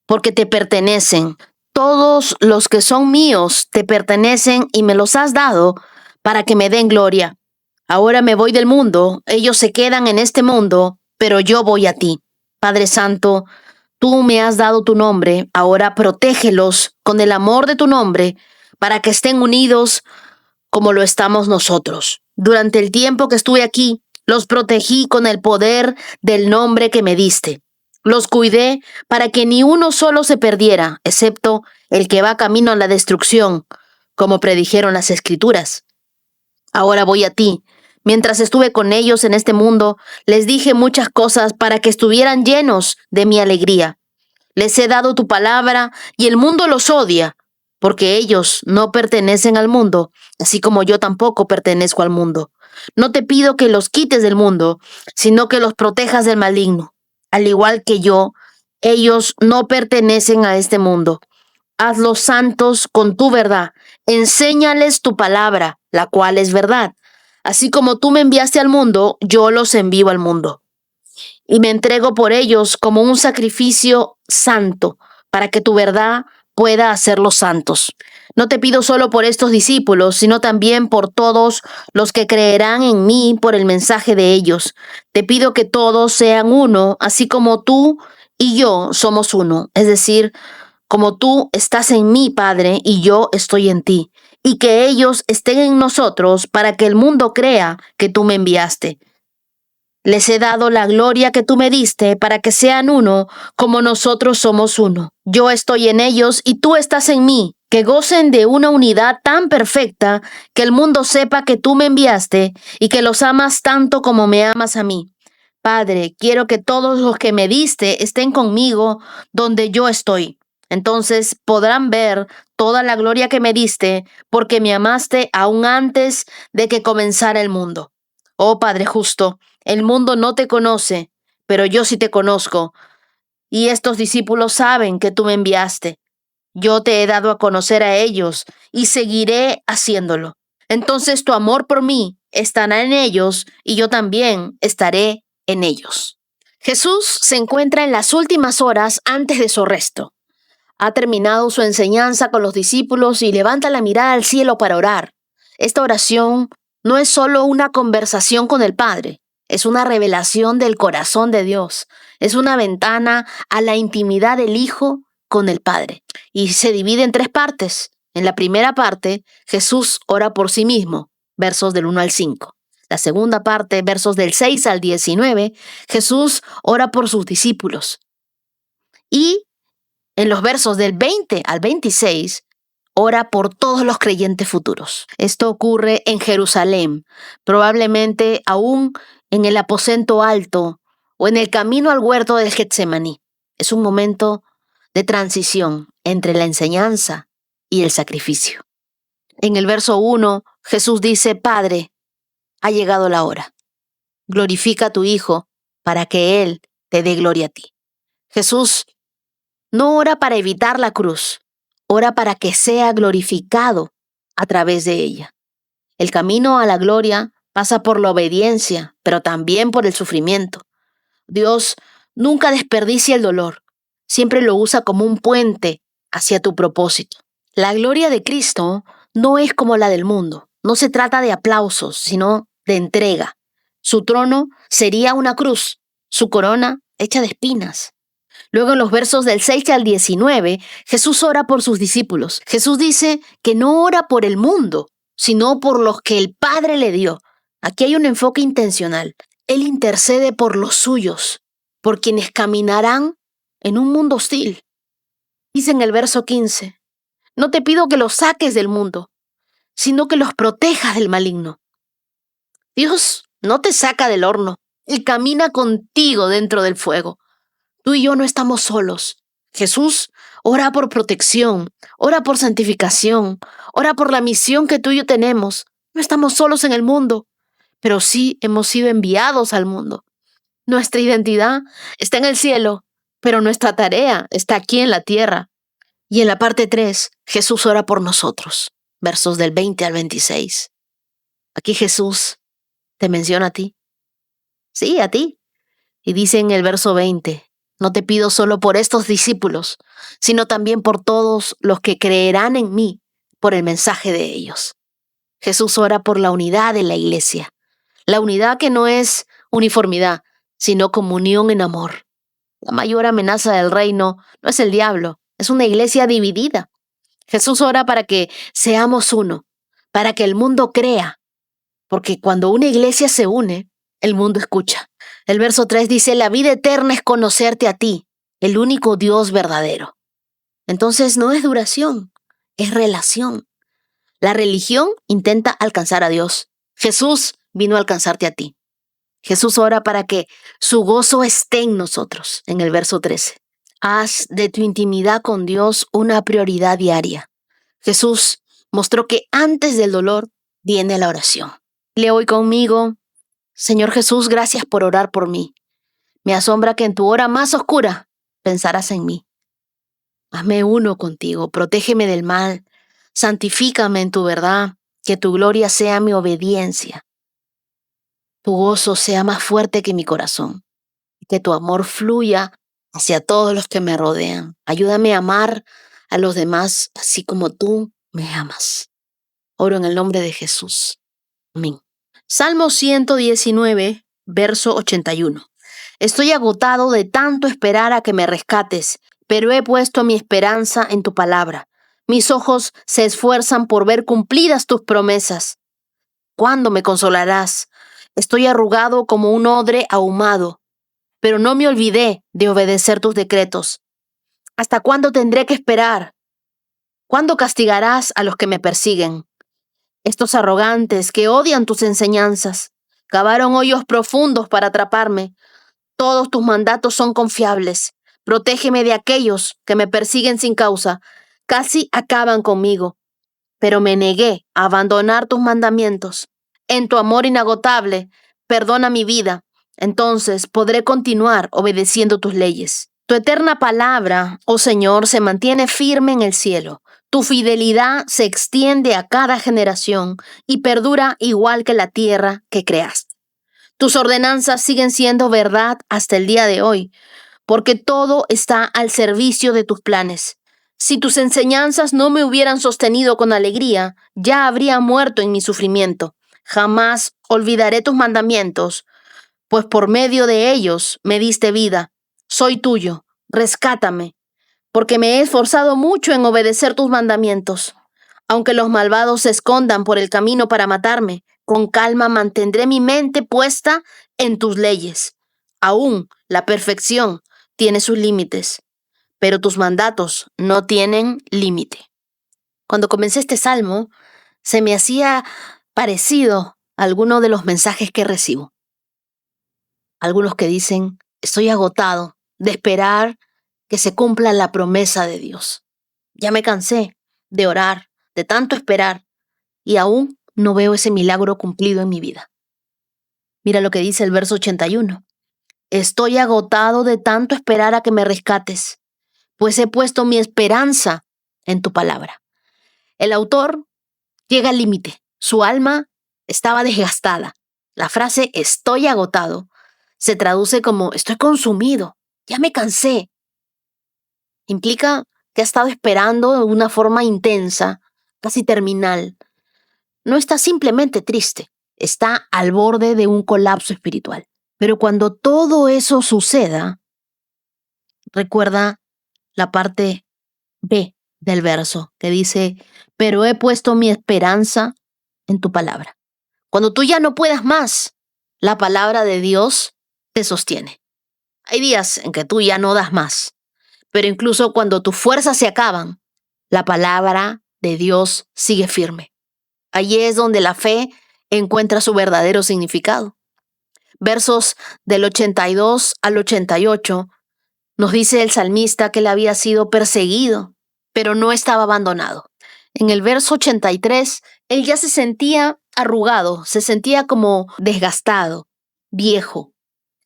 porque te pertenecen. Todos los que son míos te pertenecen y me los has dado para que me den gloria. Ahora me voy del mundo, ellos se quedan en este mundo, pero yo voy a ti. Padre Santo, tú me has dado tu nombre, ahora protégelos con el amor de tu nombre para que estén unidos como lo estamos nosotros. Durante el tiempo que estuve aquí, los protegí con el poder del nombre que me diste. Los cuidé para que ni uno solo se perdiera, excepto el que va camino a la destrucción, como predijeron las Escrituras. Ahora voy a ti. Mientras estuve con ellos en este mundo, les dije muchas cosas para que estuvieran llenos de mi alegría. Les he dado tu palabra y el mundo los odia, porque ellos no pertenecen al mundo, así como yo tampoco pertenezco al mundo. No te pido que los quites del mundo, sino que los protejas del maligno. Al igual que yo, ellos no pertenecen a este mundo. Hazlos santos con tu verdad. Enséñales tu palabra, la cual es verdad. Así como tú me enviaste al mundo, yo los envío al mundo. Y me entrego por ellos como un sacrificio santo, para que tu verdad pueda hacerlos santos. No te pido solo por estos discípulos, sino también por todos los que creerán en mí por el mensaje de ellos. Te pido que todos sean uno, así como tú y yo somos uno. Es decir, como tú estás en mí, Padre, y yo estoy en ti. Y que ellos estén en nosotros para que el mundo crea que tú me enviaste. Les he dado la gloria que tú me diste para que sean uno como nosotros somos uno. Yo estoy en ellos y tú estás en mí, que gocen de una unidad tan perfecta que el mundo sepa que tú me enviaste y que los amas tanto como me amas a mí. Padre, quiero que todos los que me diste estén conmigo donde yo estoy. Entonces podrán ver toda la gloria que me diste porque me amaste aún antes de que comenzara el mundo. Oh Padre justo, el mundo no te conoce, pero yo sí te conozco. Y estos discípulos saben que tú me enviaste. Yo te he dado a conocer a ellos y seguiré haciéndolo. Entonces tu amor por mí estará en ellos y yo también estaré en ellos. Jesús se encuentra en las últimas horas antes de su arresto. Ha terminado su enseñanza con los discípulos y levanta la mirada al cielo para orar. Esta oración no es solo una conversación con el Padre, es una revelación del corazón de Dios. Es una ventana a la intimidad del Hijo con el Padre. Y se divide en 3 partes. En la primera parte, Jesús ora por sí mismo, versos del 1 al 5. La segunda parte, versos del 6 al 19, Jesús ora por sus discípulos. Y en los versos del 20 al 26, ora por todos los creyentes futuros. Esto ocurre en Jerusalén, probablemente aún en el aposento alto o en el camino al huerto del Getsemaní. Es un momento de transición entre la enseñanza y el sacrificio. En el verso 1, Jesús dice: Padre, ha llegado la hora. Glorifica a tu Hijo para que Él te dé gloria a ti. Jesús no ora para evitar la cruz, ora para que sea glorificado a través de ella. El camino a la gloria pasa por la obediencia, pero también por el sufrimiento. Dios nunca desperdicia el dolor, siempre lo usa como un puente hacia tu propósito. La gloria de Cristo no es como la del mundo, no se trata de aplausos, sino de entrega. Su trono sería una cruz, su corona hecha de espinas. Luego en los versos del 6 al 19, Jesús ora por sus discípulos. Jesús dice que no ora por el mundo, sino por los que el Padre le dio. Aquí hay un enfoque intencional. Él intercede por los suyos, por quienes caminarán en un mundo hostil. Dice en el verso 15, no te pido que los saques del mundo, sino que los protejas del maligno. Dios no te saca del horno, Él camina contigo dentro del fuego. Tú y yo no estamos solos. Jesús ora por protección, ora por santificación, ora por la misión que tú y yo tenemos. No estamos solos en el mundo, pero sí hemos sido enviados al mundo. Nuestra identidad está en el cielo, pero nuestra tarea está aquí en la tierra. Y en la parte 3, Jesús ora por nosotros, versos del 20 al 26. Aquí Jesús te menciona a ti. Sí, a ti. Y dice en el verso 20, no te pido solo por estos discípulos, sino también por todos los que creerán en mí por el mensaje de ellos. Jesús ora por la unidad de la iglesia. La unidad que no es uniformidad, sino comunión en amor. La mayor amenaza del reino no es el diablo, es una iglesia dividida. Jesús ora para que seamos uno, para que el mundo crea, porque cuando una iglesia se une, el mundo escucha. El verso 3 dice, la vida eterna es conocerte a ti, el único Dios verdadero. Entonces no es duración, es relación. La religión intenta alcanzar a Dios. Jesús vino a alcanzarte a ti. Jesús ora para que su gozo esté en nosotros, en el verso 13. Haz de tu intimidad con Dios una prioridad diaria. Jesús mostró que antes del dolor viene la oración. Lee hoy conmigo, Señor Jesús, gracias por orar por mí. Me asombra que en tu hora más oscura pensarás en mí. Hazme uno contigo, protégeme del mal, santifícame en tu verdad, que tu gloria sea mi obediencia. Tu gozo sea más fuerte que mi corazón, que tu amor fluya hacia todos los que me rodean. Ayúdame a amar a los demás así como tú me amas. Oro en el nombre de Jesús. Amén. Salmo 119, verso 81. Estoy agotado de tanto esperar a que me rescates, pero he puesto mi esperanza en tu palabra. Mis ojos se esfuerzan por ver cumplidas tus promesas. ¿Cuándo me consolarás? Estoy arrugado como un odre ahumado, pero no me olvidé de obedecer tus decretos. ¿Hasta cuándo tendré que esperar? ¿Cuándo castigarás a los que me persiguen? Estos arrogantes que odian tus enseñanzas, cavaron hoyos profundos para atraparme. Todos tus mandatos son confiables. Protégeme de aquellos que me persiguen sin causa. Casi acaban conmigo, pero me negué a abandonar tus mandamientos. En tu amor inagotable, perdona mi vida. Entonces podré continuar obedeciendo tus leyes. Tu eterna palabra, oh Señor, se mantiene firme en el cielo. Tu fidelidad se extiende a cada generación y perdura igual que la tierra que creaste. Tus ordenanzas siguen siendo verdad hasta el día de hoy, porque todo está al servicio de tus planes. Si tus enseñanzas no me hubieran sostenido con alegría, ya habría muerto en mi sufrimiento. Jamás olvidaré tus mandamientos, pues por medio de ellos me diste vida. Soy tuyo, rescátame, porque me he esforzado mucho en obedecer tus mandamientos. Aunque los malvados se escondan por el camino para matarme, con calma mantendré mi mente puesta en tus leyes. Aún la perfección tiene sus límites, pero tus mandatos no tienen límite. Cuando comencé este salmo, se me hacía parecido a alguno de los mensajes que recibo. Algunos que dicen, estoy agotado de esperar que se cumpla la promesa de Dios. Ya me cansé de orar, de tanto esperar, y aún no veo ese milagro cumplido en mi vida. Mira lo que dice el verso 81. Estoy agotado de tanto esperar a que me rescates, pues he puesto mi esperanza en tu palabra. El autor llega al límite. Su alma estaba desgastada. La frase estoy agotado se traduce como estoy consumido, ya me cansé. Implica que ha estado esperando de una forma intensa, casi terminal. No está simplemente triste, está al borde de un colapso espiritual. Pero cuando todo eso suceda, recuerda la parte B del verso que dice, pero he puesto mi esperanza en tu palabra. Cuando tú ya no puedas más, la palabra de Dios te sostiene. Hay días en que tú ya no das más, Pero incluso cuando tus fuerzas se acaban, la palabra de Dios sigue firme. Allí es donde la fe encuentra su verdadero significado. Versos del 82 al 88 nos dice el salmista que él había sido perseguido, pero no estaba abandonado. En el verso 83, él ya se sentía arrugado, se sentía como desgastado, viejo,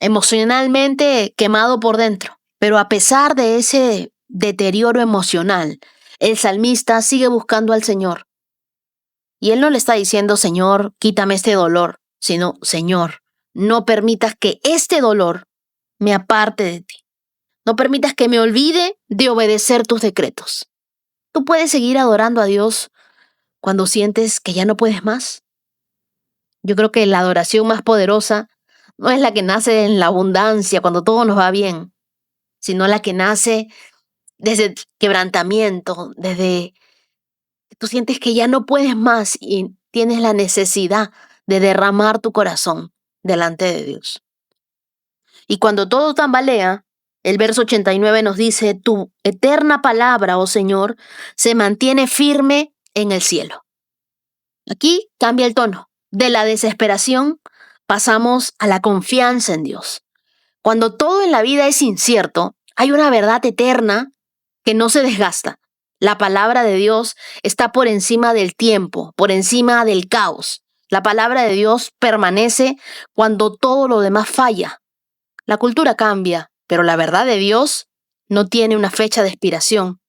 emocionalmente quemado por dentro. Pero a pesar de ese deterioro emocional, el salmista sigue buscando al Señor. Y él no le está diciendo, Señor, quítame este dolor, sino, Señor, no permitas que este dolor me aparte de ti. No permitas que me olvide de obedecer tus decretos. ¿Tú puedes seguir adorando a Dios cuando sientes que ya no puedes más? Yo creo que la adoración más poderosa no es la que nace en la abundancia, cuando todo nos va bien, sino la que nace desde el quebrantamiento, desde que tú sientes que ya no puedes más y tienes la necesidad de derramar tu corazón delante de Dios. Y cuando todo tambalea, el verso 89 nos dice, tu eterna palabra, oh Señor, se mantiene firme en el cielo. Aquí cambia el tono. De la desesperación pasamos a la confianza en Dios. Cuando todo en la vida es incierto, hay una verdad eterna que no se desgasta. La palabra de Dios está por encima del tiempo, por encima del caos. La palabra de Dios permanece cuando todo lo demás falla. La cultura cambia, pero la verdad de Dios no tiene una fecha de expiración.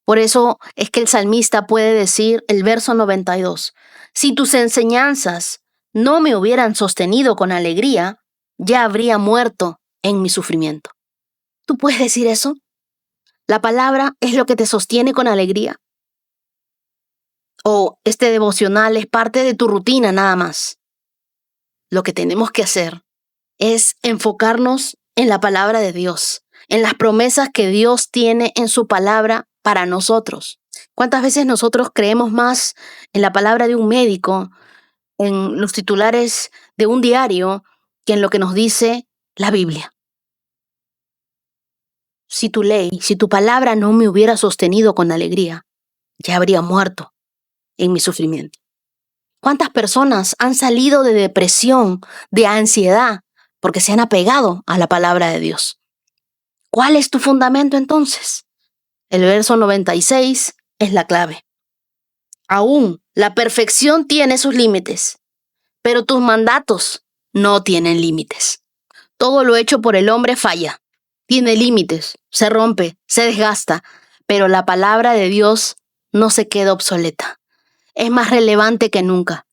Por eso es que el salmista puede decir el verso 92, si tus enseñanzas no me hubieran sostenido con alegría, ya habría muerto en mi sufrimiento. ¿Tú puedes decir eso? ¿La palabra es lo que te sostiene con alegría? ¿O este devocional es parte de tu rutina nada más? Lo que tenemos que hacer es enfocarnos en la palabra de Dios, en las promesas que Dios tiene en su palabra para nosotros. ¿Cuántas veces nosotros creemos más en la palabra de un médico, en los titulares de un diario, que en lo que nos dice la Biblia? Si tu ley, si tu palabra no me hubiera sostenido con alegría, ya habría muerto en mi sufrimiento. ¿Cuántas personas han salido de depresión, de ansiedad, porque se han apegado a la palabra de Dios? ¿Cuál es tu fundamento entonces? El verso 96 es la clave. Aún la perfección tiene sus límites, pero tus mandatos no tienen límites. Todo lo hecho por el hombre falla, tiene límites, se rompe, se desgasta, pero la palabra de Dios no se queda obsoleta. Es más relevante que nunca.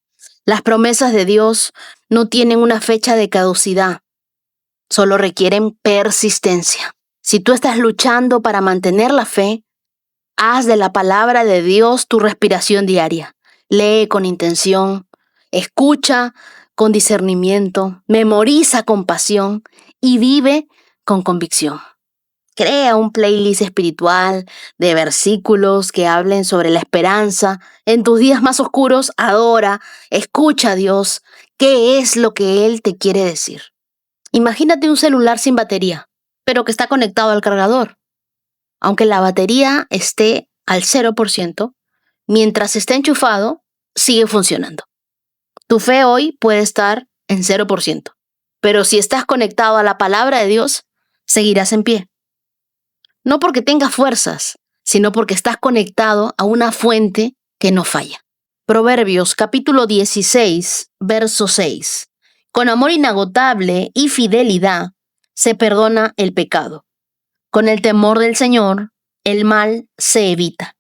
Las promesas de Dios no tienen una fecha de caducidad, solo requieren persistencia. Si tú estás luchando para mantener la fe, haz de la palabra de Dios tu respiración diaria. Lee con intención, escucha con discernimiento, memoriza con pasión y vive con convicción. Crea un playlist espiritual de versículos que hablen sobre la esperanza. En tus días más oscuros, adora, escucha a Dios. ¿Qué es lo que Él te quiere decir? Imagínate un celular sin batería, pero que está conectado al cargador. Aunque la batería esté al 0%, mientras esté enchufado, sigue funcionando. Tu fe hoy puede estar en 0%, pero si estás conectado a la palabra de Dios, seguirás en pie. No porque tengas fuerzas, sino porque estás conectado a una fuente que no falla. Proverbios capítulo 16, verso 6. Con amor inagotable y fidelidad se perdona el pecado. Con el temor del Señor, el mal se evita.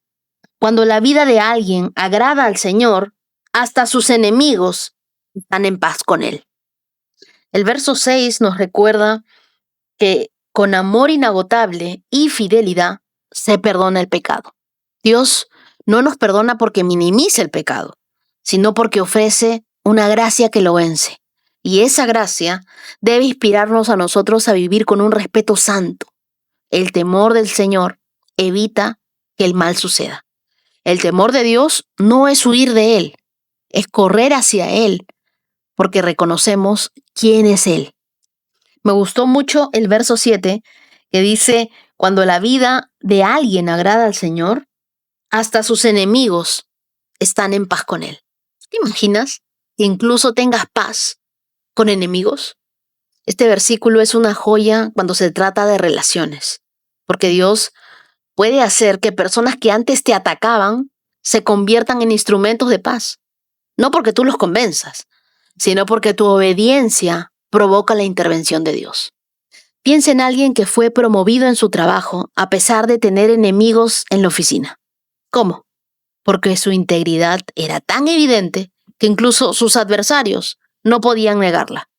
Cuando la vida de alguien agrada al Señor, hasta sus enemigos están en paz con Él. El verso 6 nos recuerda que con amor inagotable y fidelidad se perdona el pecado. Dios no nos perdona porque minimiza el pecado, sino porque ofrece una gracia que lo vence. Y esa gracia debe inspirarnos a nosotros a vivir con un respeto santo. El temor del Señor evita que el mal suceda. El temor de Dios no es huir de Él, es correr hacia Él, porque reconocemos quién es Él. Me gustó mucho el verso 7, que dice, Cuando la vida de alguien agrada al Señor, hasta sus enemigos están en paz con Él. ¿Te imaginas que incluso tengas paz con enemigos? Este versículo es una joya cuando se trata de relaciones, porque Dios puede hacer que personas que antes te atacaban se conviertan en instrumentos de paz. No porque tú los convenzas, sino porque tu obediencia provoca la intervención de Dios. Piensa en alguien que fue promovido en su trabajo a pesar de tener enemigos en la oficina. ¿Cómo? Porque su integridad era tan evidente que incluso sus adversarios no podían negarla.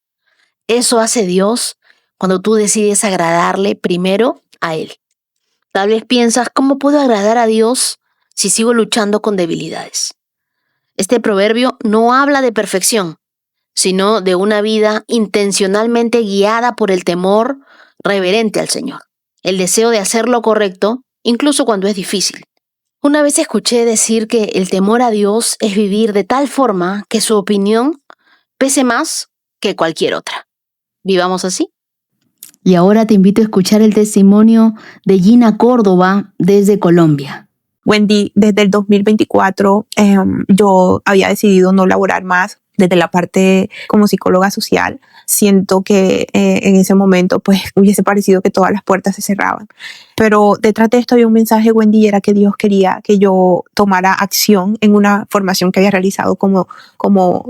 Eso hace Dios cuando tú decides agradarle primero a Él. Tal vez piensas, ¿cómo puedo agradar a Dios si sigo luchando con debilidades? Este proverbio no habla de perfección, sino de una vida intencionalmente guiada por el temor reverente al Señor, el deseo de hacer lo correcto, incluso cuando es difícil. Una vez escuché decir que el temor a Dios es vivir de tal forma que su opinión pese más que cualquier otra. ¿Vivamos así? Y ahora te invito a escuchar el testimonio de Gina Córdoba desde Colombia. Wendy, desde el 2024 yo había decidido no laborar más desde la parte como psicóloga social. Siento que en ese momento pues hubiese parecido que todas las puertas se cerraban. Pero detrás de esto había un mensaje, Wendy, y era que Dios quería que yo tomara acción en una formación que había realizado como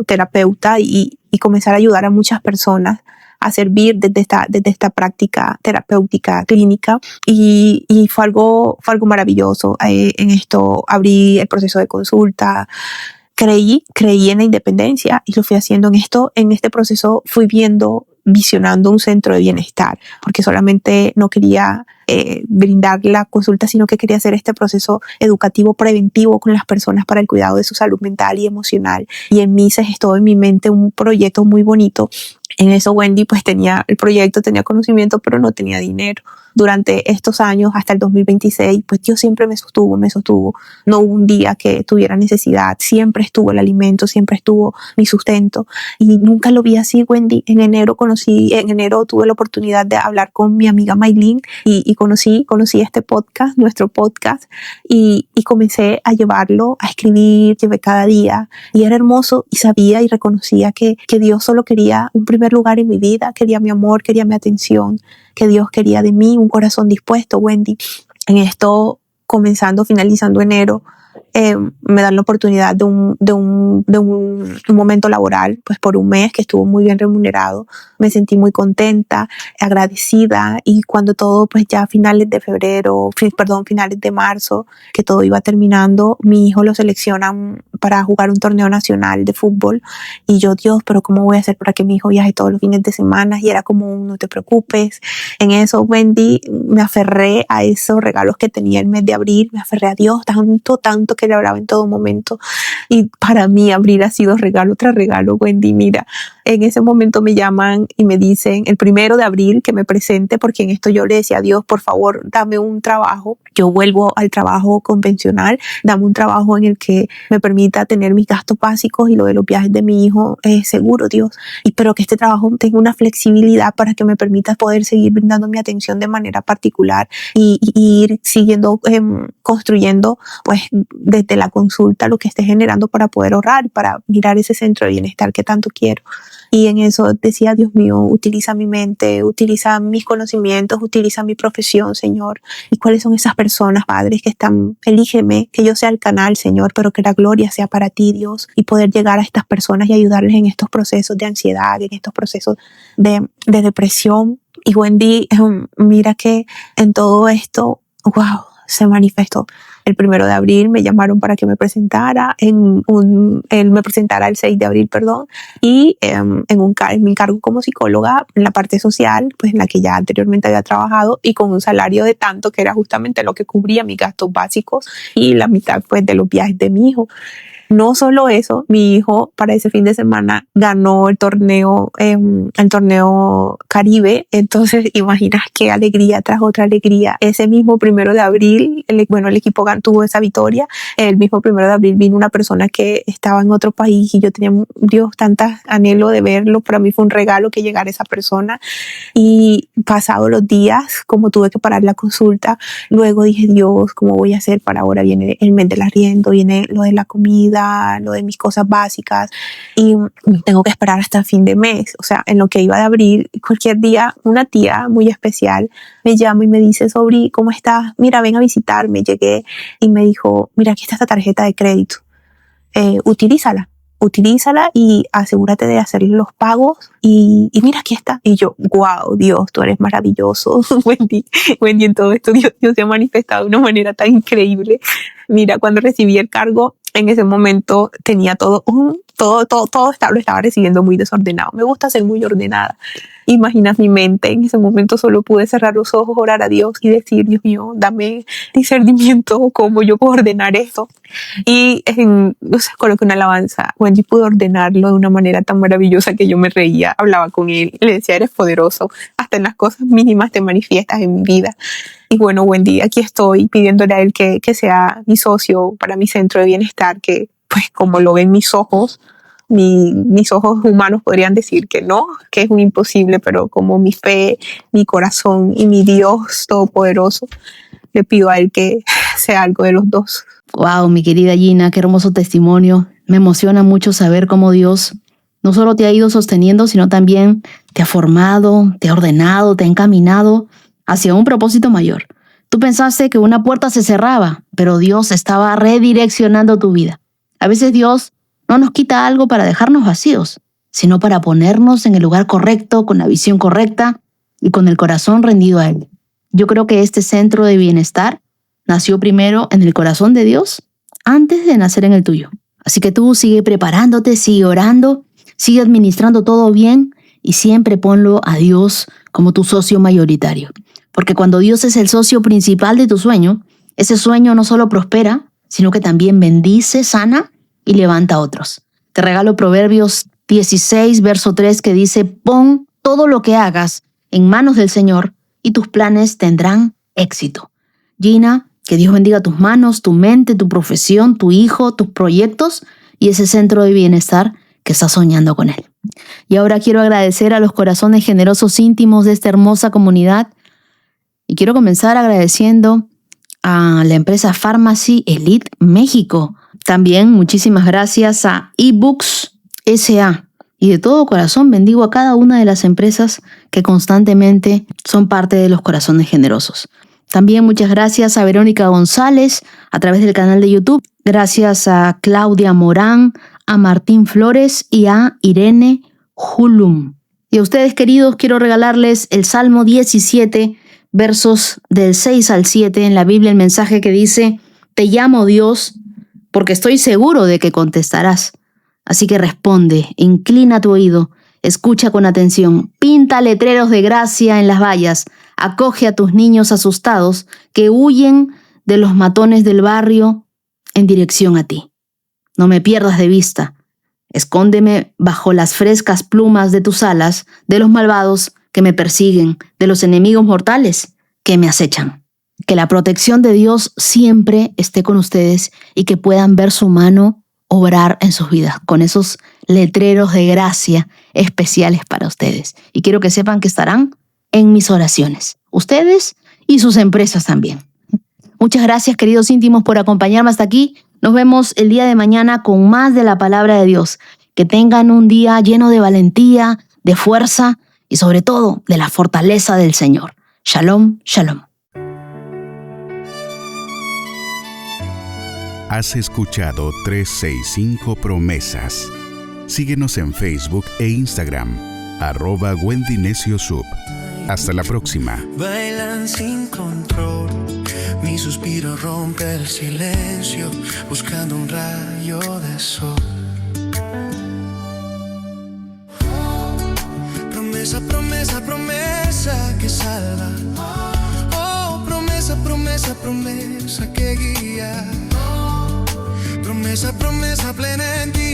terapeuta y comenzar a ayudar a muchas personas a servir desde esta práctica terapéutica clínica y fue algo maravilloso. En esto abrí el proceso de consulta, creí en la independencia y lo fui haciendo en este proceso. Fui visionando un centro de bienestar, porque solamente no quería brindar la consulta, sino que quería hacer este proceso educativo preventivo con las personas para el cuidado de su salud mental y emocional. Y en mí se gestó en mi mente un proyecto muy bonito. En eso, Wendy, pues tenía el proyecto, tenía conocimiento, pero no tenía dinero. Durante estos años, hasta el 2026, pues Dios siempre me sostuvo. No hubo un día que tuviera necesidad. Siempre estuvo el alimento, siempre estuvo mi sustento. Y nunca lo vi así, Wendy. En enero tuve la oportunidad de hablar con mi amiga Maylin y conocí este podcast, nuestro podcast, y comencé a llevarlo, a escribir, llevé cada día. Y era hermoso y sabía y reconocía que Dios solo quería un primer lugar en mi vida, quería mi amor, quería mi atención, que Dios quería de mí un corazón dispuesto, Wendy. En esto, finalizando enero, me dan la oportunidad de un momento laboral, pues por un mes que estuvo muy bien remunerado. Me sentí muy contenta, agradecida, y cuando todo, pues ya finales de marzo, que todo iba terminando, mi hijo lo seleccionan para jugar un torneo nacional de fútbol, y yo, Dios, pero ¿cómo voy a hacer para que mi hijo viaje todos los fines de semana? Y era como, no te preocupes. En eso, Wendy, me aferré a esos regalos que tenía el mes de abril, me aferré a Dios tanto que le hablaba en todo momento, y para mí abril ha sido regalo tras regalo, Wendy. Mira, en ese momento me llaman y me dicen el 1 de abril que me presente, porque en esto yo le decía a Dios, por favor, dame un trabajo. Yo vuelvo al trabajo convencional, dame un trabajo en el que me permita tener mis gastos básicos y lo de los viajes de mi hijo seguro, Dios. Pero que este trabajo tenga una flexibilidad para que me permita poder seguir brindando mi atención de manera particular y ir siguiendo construyendo, pues desde la consulta, lo que esté generando para poder ahorrar, para mirar ese centro de bienestar que tanto quiero. Y en eso decía, Dios mío, utiliza mi mente, utiliza mis conocimientos, utiliza mi profesión, Señor. ¿Y cuáles son esas personas, padres, que elígeme, que yo sea el canal, Señor, pero que la gloria sea para ti, Dios, y poder llegar a estas personas y ayudarles en estos procesos de ansiedad, en estos procesos de depresión. Y Wendy, mira que en todo esto, wow, se manifestó. El 1 de abril me llamaron para que me presentara, él me presentara el 6 de abril, y en mi encargo como psicóloga en la parte social, pues en la que ya anteriormente había trabajado, y con un salario de tanto que era justamente lo que cubría mis gastos básicos y la mitad, pues, de los viajes de mi hijo. No solo eso, mi hijo para ese fin de semana ganó el torneo Caribe. Entonces, imaginas qué alegría tras otra alegría. Ese mismo 1 de abril, el equipo tuvo esa victoria. El mismo 1 de abril vino una persona que estaba en otro país y yo tenía, Dios, tanta anhelo de verlo. Para mí fue un regalo que llegara esa persona. Y pasados los días, como tuve que parar la consulta, luego dije, Dios, ¿cómo voy a hacer para ahora? Viene el mes del arriendo, viene lo de la comida, lo de mis cosas básicas y tengo que esperar hasta fin de mes. O sea, en lo que iba de abril, cualquier día, una tía muy especial me llama y me dice, Sobri, ¿cómo estás? Mira, ven a visitarme. Llegué y me dijo, mira, aquí está esta tarjeta de crédito. Utilízala y asegúrate de hacer los pagos y mira, aquí está. Y yo, wow, Dios, tú eres maravilloso. Wendy, en todo esto Dios se ha manifestado de una manera tan increíble. Mira, cuando recibí el cargo, en ese momento tenía todo lo estaba recibiendo muy desordenado. Me gusta ser muy ordenada. Imaginas mi mente, en ese momento solo pude cerrar los ojos, orar a Dios y decir, Dios mío, dame discernimiento, cómo yo puedo ordenar esto. Y coloqué una alabanza. Wendy pudo ordenarlo de una manera tan maravillosa que yo me reía, hablaba con él, le decía, eres poderoso, hasta en las cosas mínimas te manifiestas en mi vida. Y bueno, Wendy, aquí estoy pidiéndole a él que sea mi socio para mi centro de bienestar, que pues como lo ven mis ojos, mis ojos humanos podrían decir que no, que es un imposible, pero como mi fe, mi corazón y mi Dios todopoderoso, le pido a él que sea algo de los dos. Wow, mi querida Gina, qué hermoso testimonio. Me emociona mucho saber cómo Dios no solo te ha ido sosteniendo, sino también te ha formado, te ha ordenado, te ha encaminado hacia un propósito mayor. Tú pensaste que una puerta se cerraba, pero Dios estaba redireccionando tu vida. A veces Dios no nos quita algo para dejarnos vacíos, sino para ponernos en el lugar correcto, con la visión correcta y con el corazón rendido a Él. Yo creo que este centro de bienestar nació primero en el corazón de Dios antes de nacer en el tuyo. Así que tú sigue preparándote, sigue orando, sigue administrando todo bien y siempre ponlo a Dios como tu socio mayoritario. Porque cuando Dios es el socio principal de tu sueño, ese sueño no solo prospera, sino que también bendice, sana y levanta a otros. Te regalo Proverbios 16, verso 3, que dice, pon todo lo que hagas en manos del Señor y tus planes tendrán éxito. Gina, que Dios bendiga tus manos, tu mente, tu profesión, tu hijo, tus proyectos y ese centro de bienestar que estás soñando con Él. Y ahora quiero agradecer a los corazones generosos íntimos de esta hermosa comunidad y quiero comenzar agradeciendo a la empresa Pharmacy Elite México. También muchísimas gracias a eBooks S.A. Y de todo corazón bendigo a cada una de las empresas que constantemente son parte de los corazones generosos. También muchas gracias a Verónica González a través del canal de YouTube. Gracias a Claudia Morán, a Martín Flores y a Irene Hulum. Y a ustedes, queridos, quiero regalarles el Salmo 17, versos del 6 al 7 en la Biblia, el mensaje que dice, te llamo Dios, porque estoy seguro de que contestarás. Así que responde, inclina tu oído, escucha con atención, pinta letreros de gracia en las vallas, acoge a tus niños asustados que huyen de los matones del barrio en dirección a ti. No me pierdas de vista, escóndeme bajo las frescas plumas de tus alas, de los malvados que me persiguen, de los enemigos mortales que me acechan. Que la protección de Dios siempre esté con ustedes y que puedan ver su mano obrar en sus vidas con esos letreros de gracia especiales para ustedes. Y quiero que sepan que estarán en mis oraciones, ustedes y sus empresas también. Muchas gracias, queridos íntimos, por acompañarme hasta aquí. Nos vemos el día de mañana con más de la palabra de Dios. Que tengan un día lleno de valentía, de fuerza y sobre todo de la fortaleza del Señor. Shalom, shalom. Has escuchado 365 Promesas. Síguenos en Facebook e Instagram, @Wendy Necio Sub. Hasta la próxima. Bailan sin control, mi suspiro rompe el silencio, buscando un rayo de sol. Promesa, promesa, promesa que salva. Oh, promesa, promesa, promesa que guía. Promesa esa promesa plena en ti.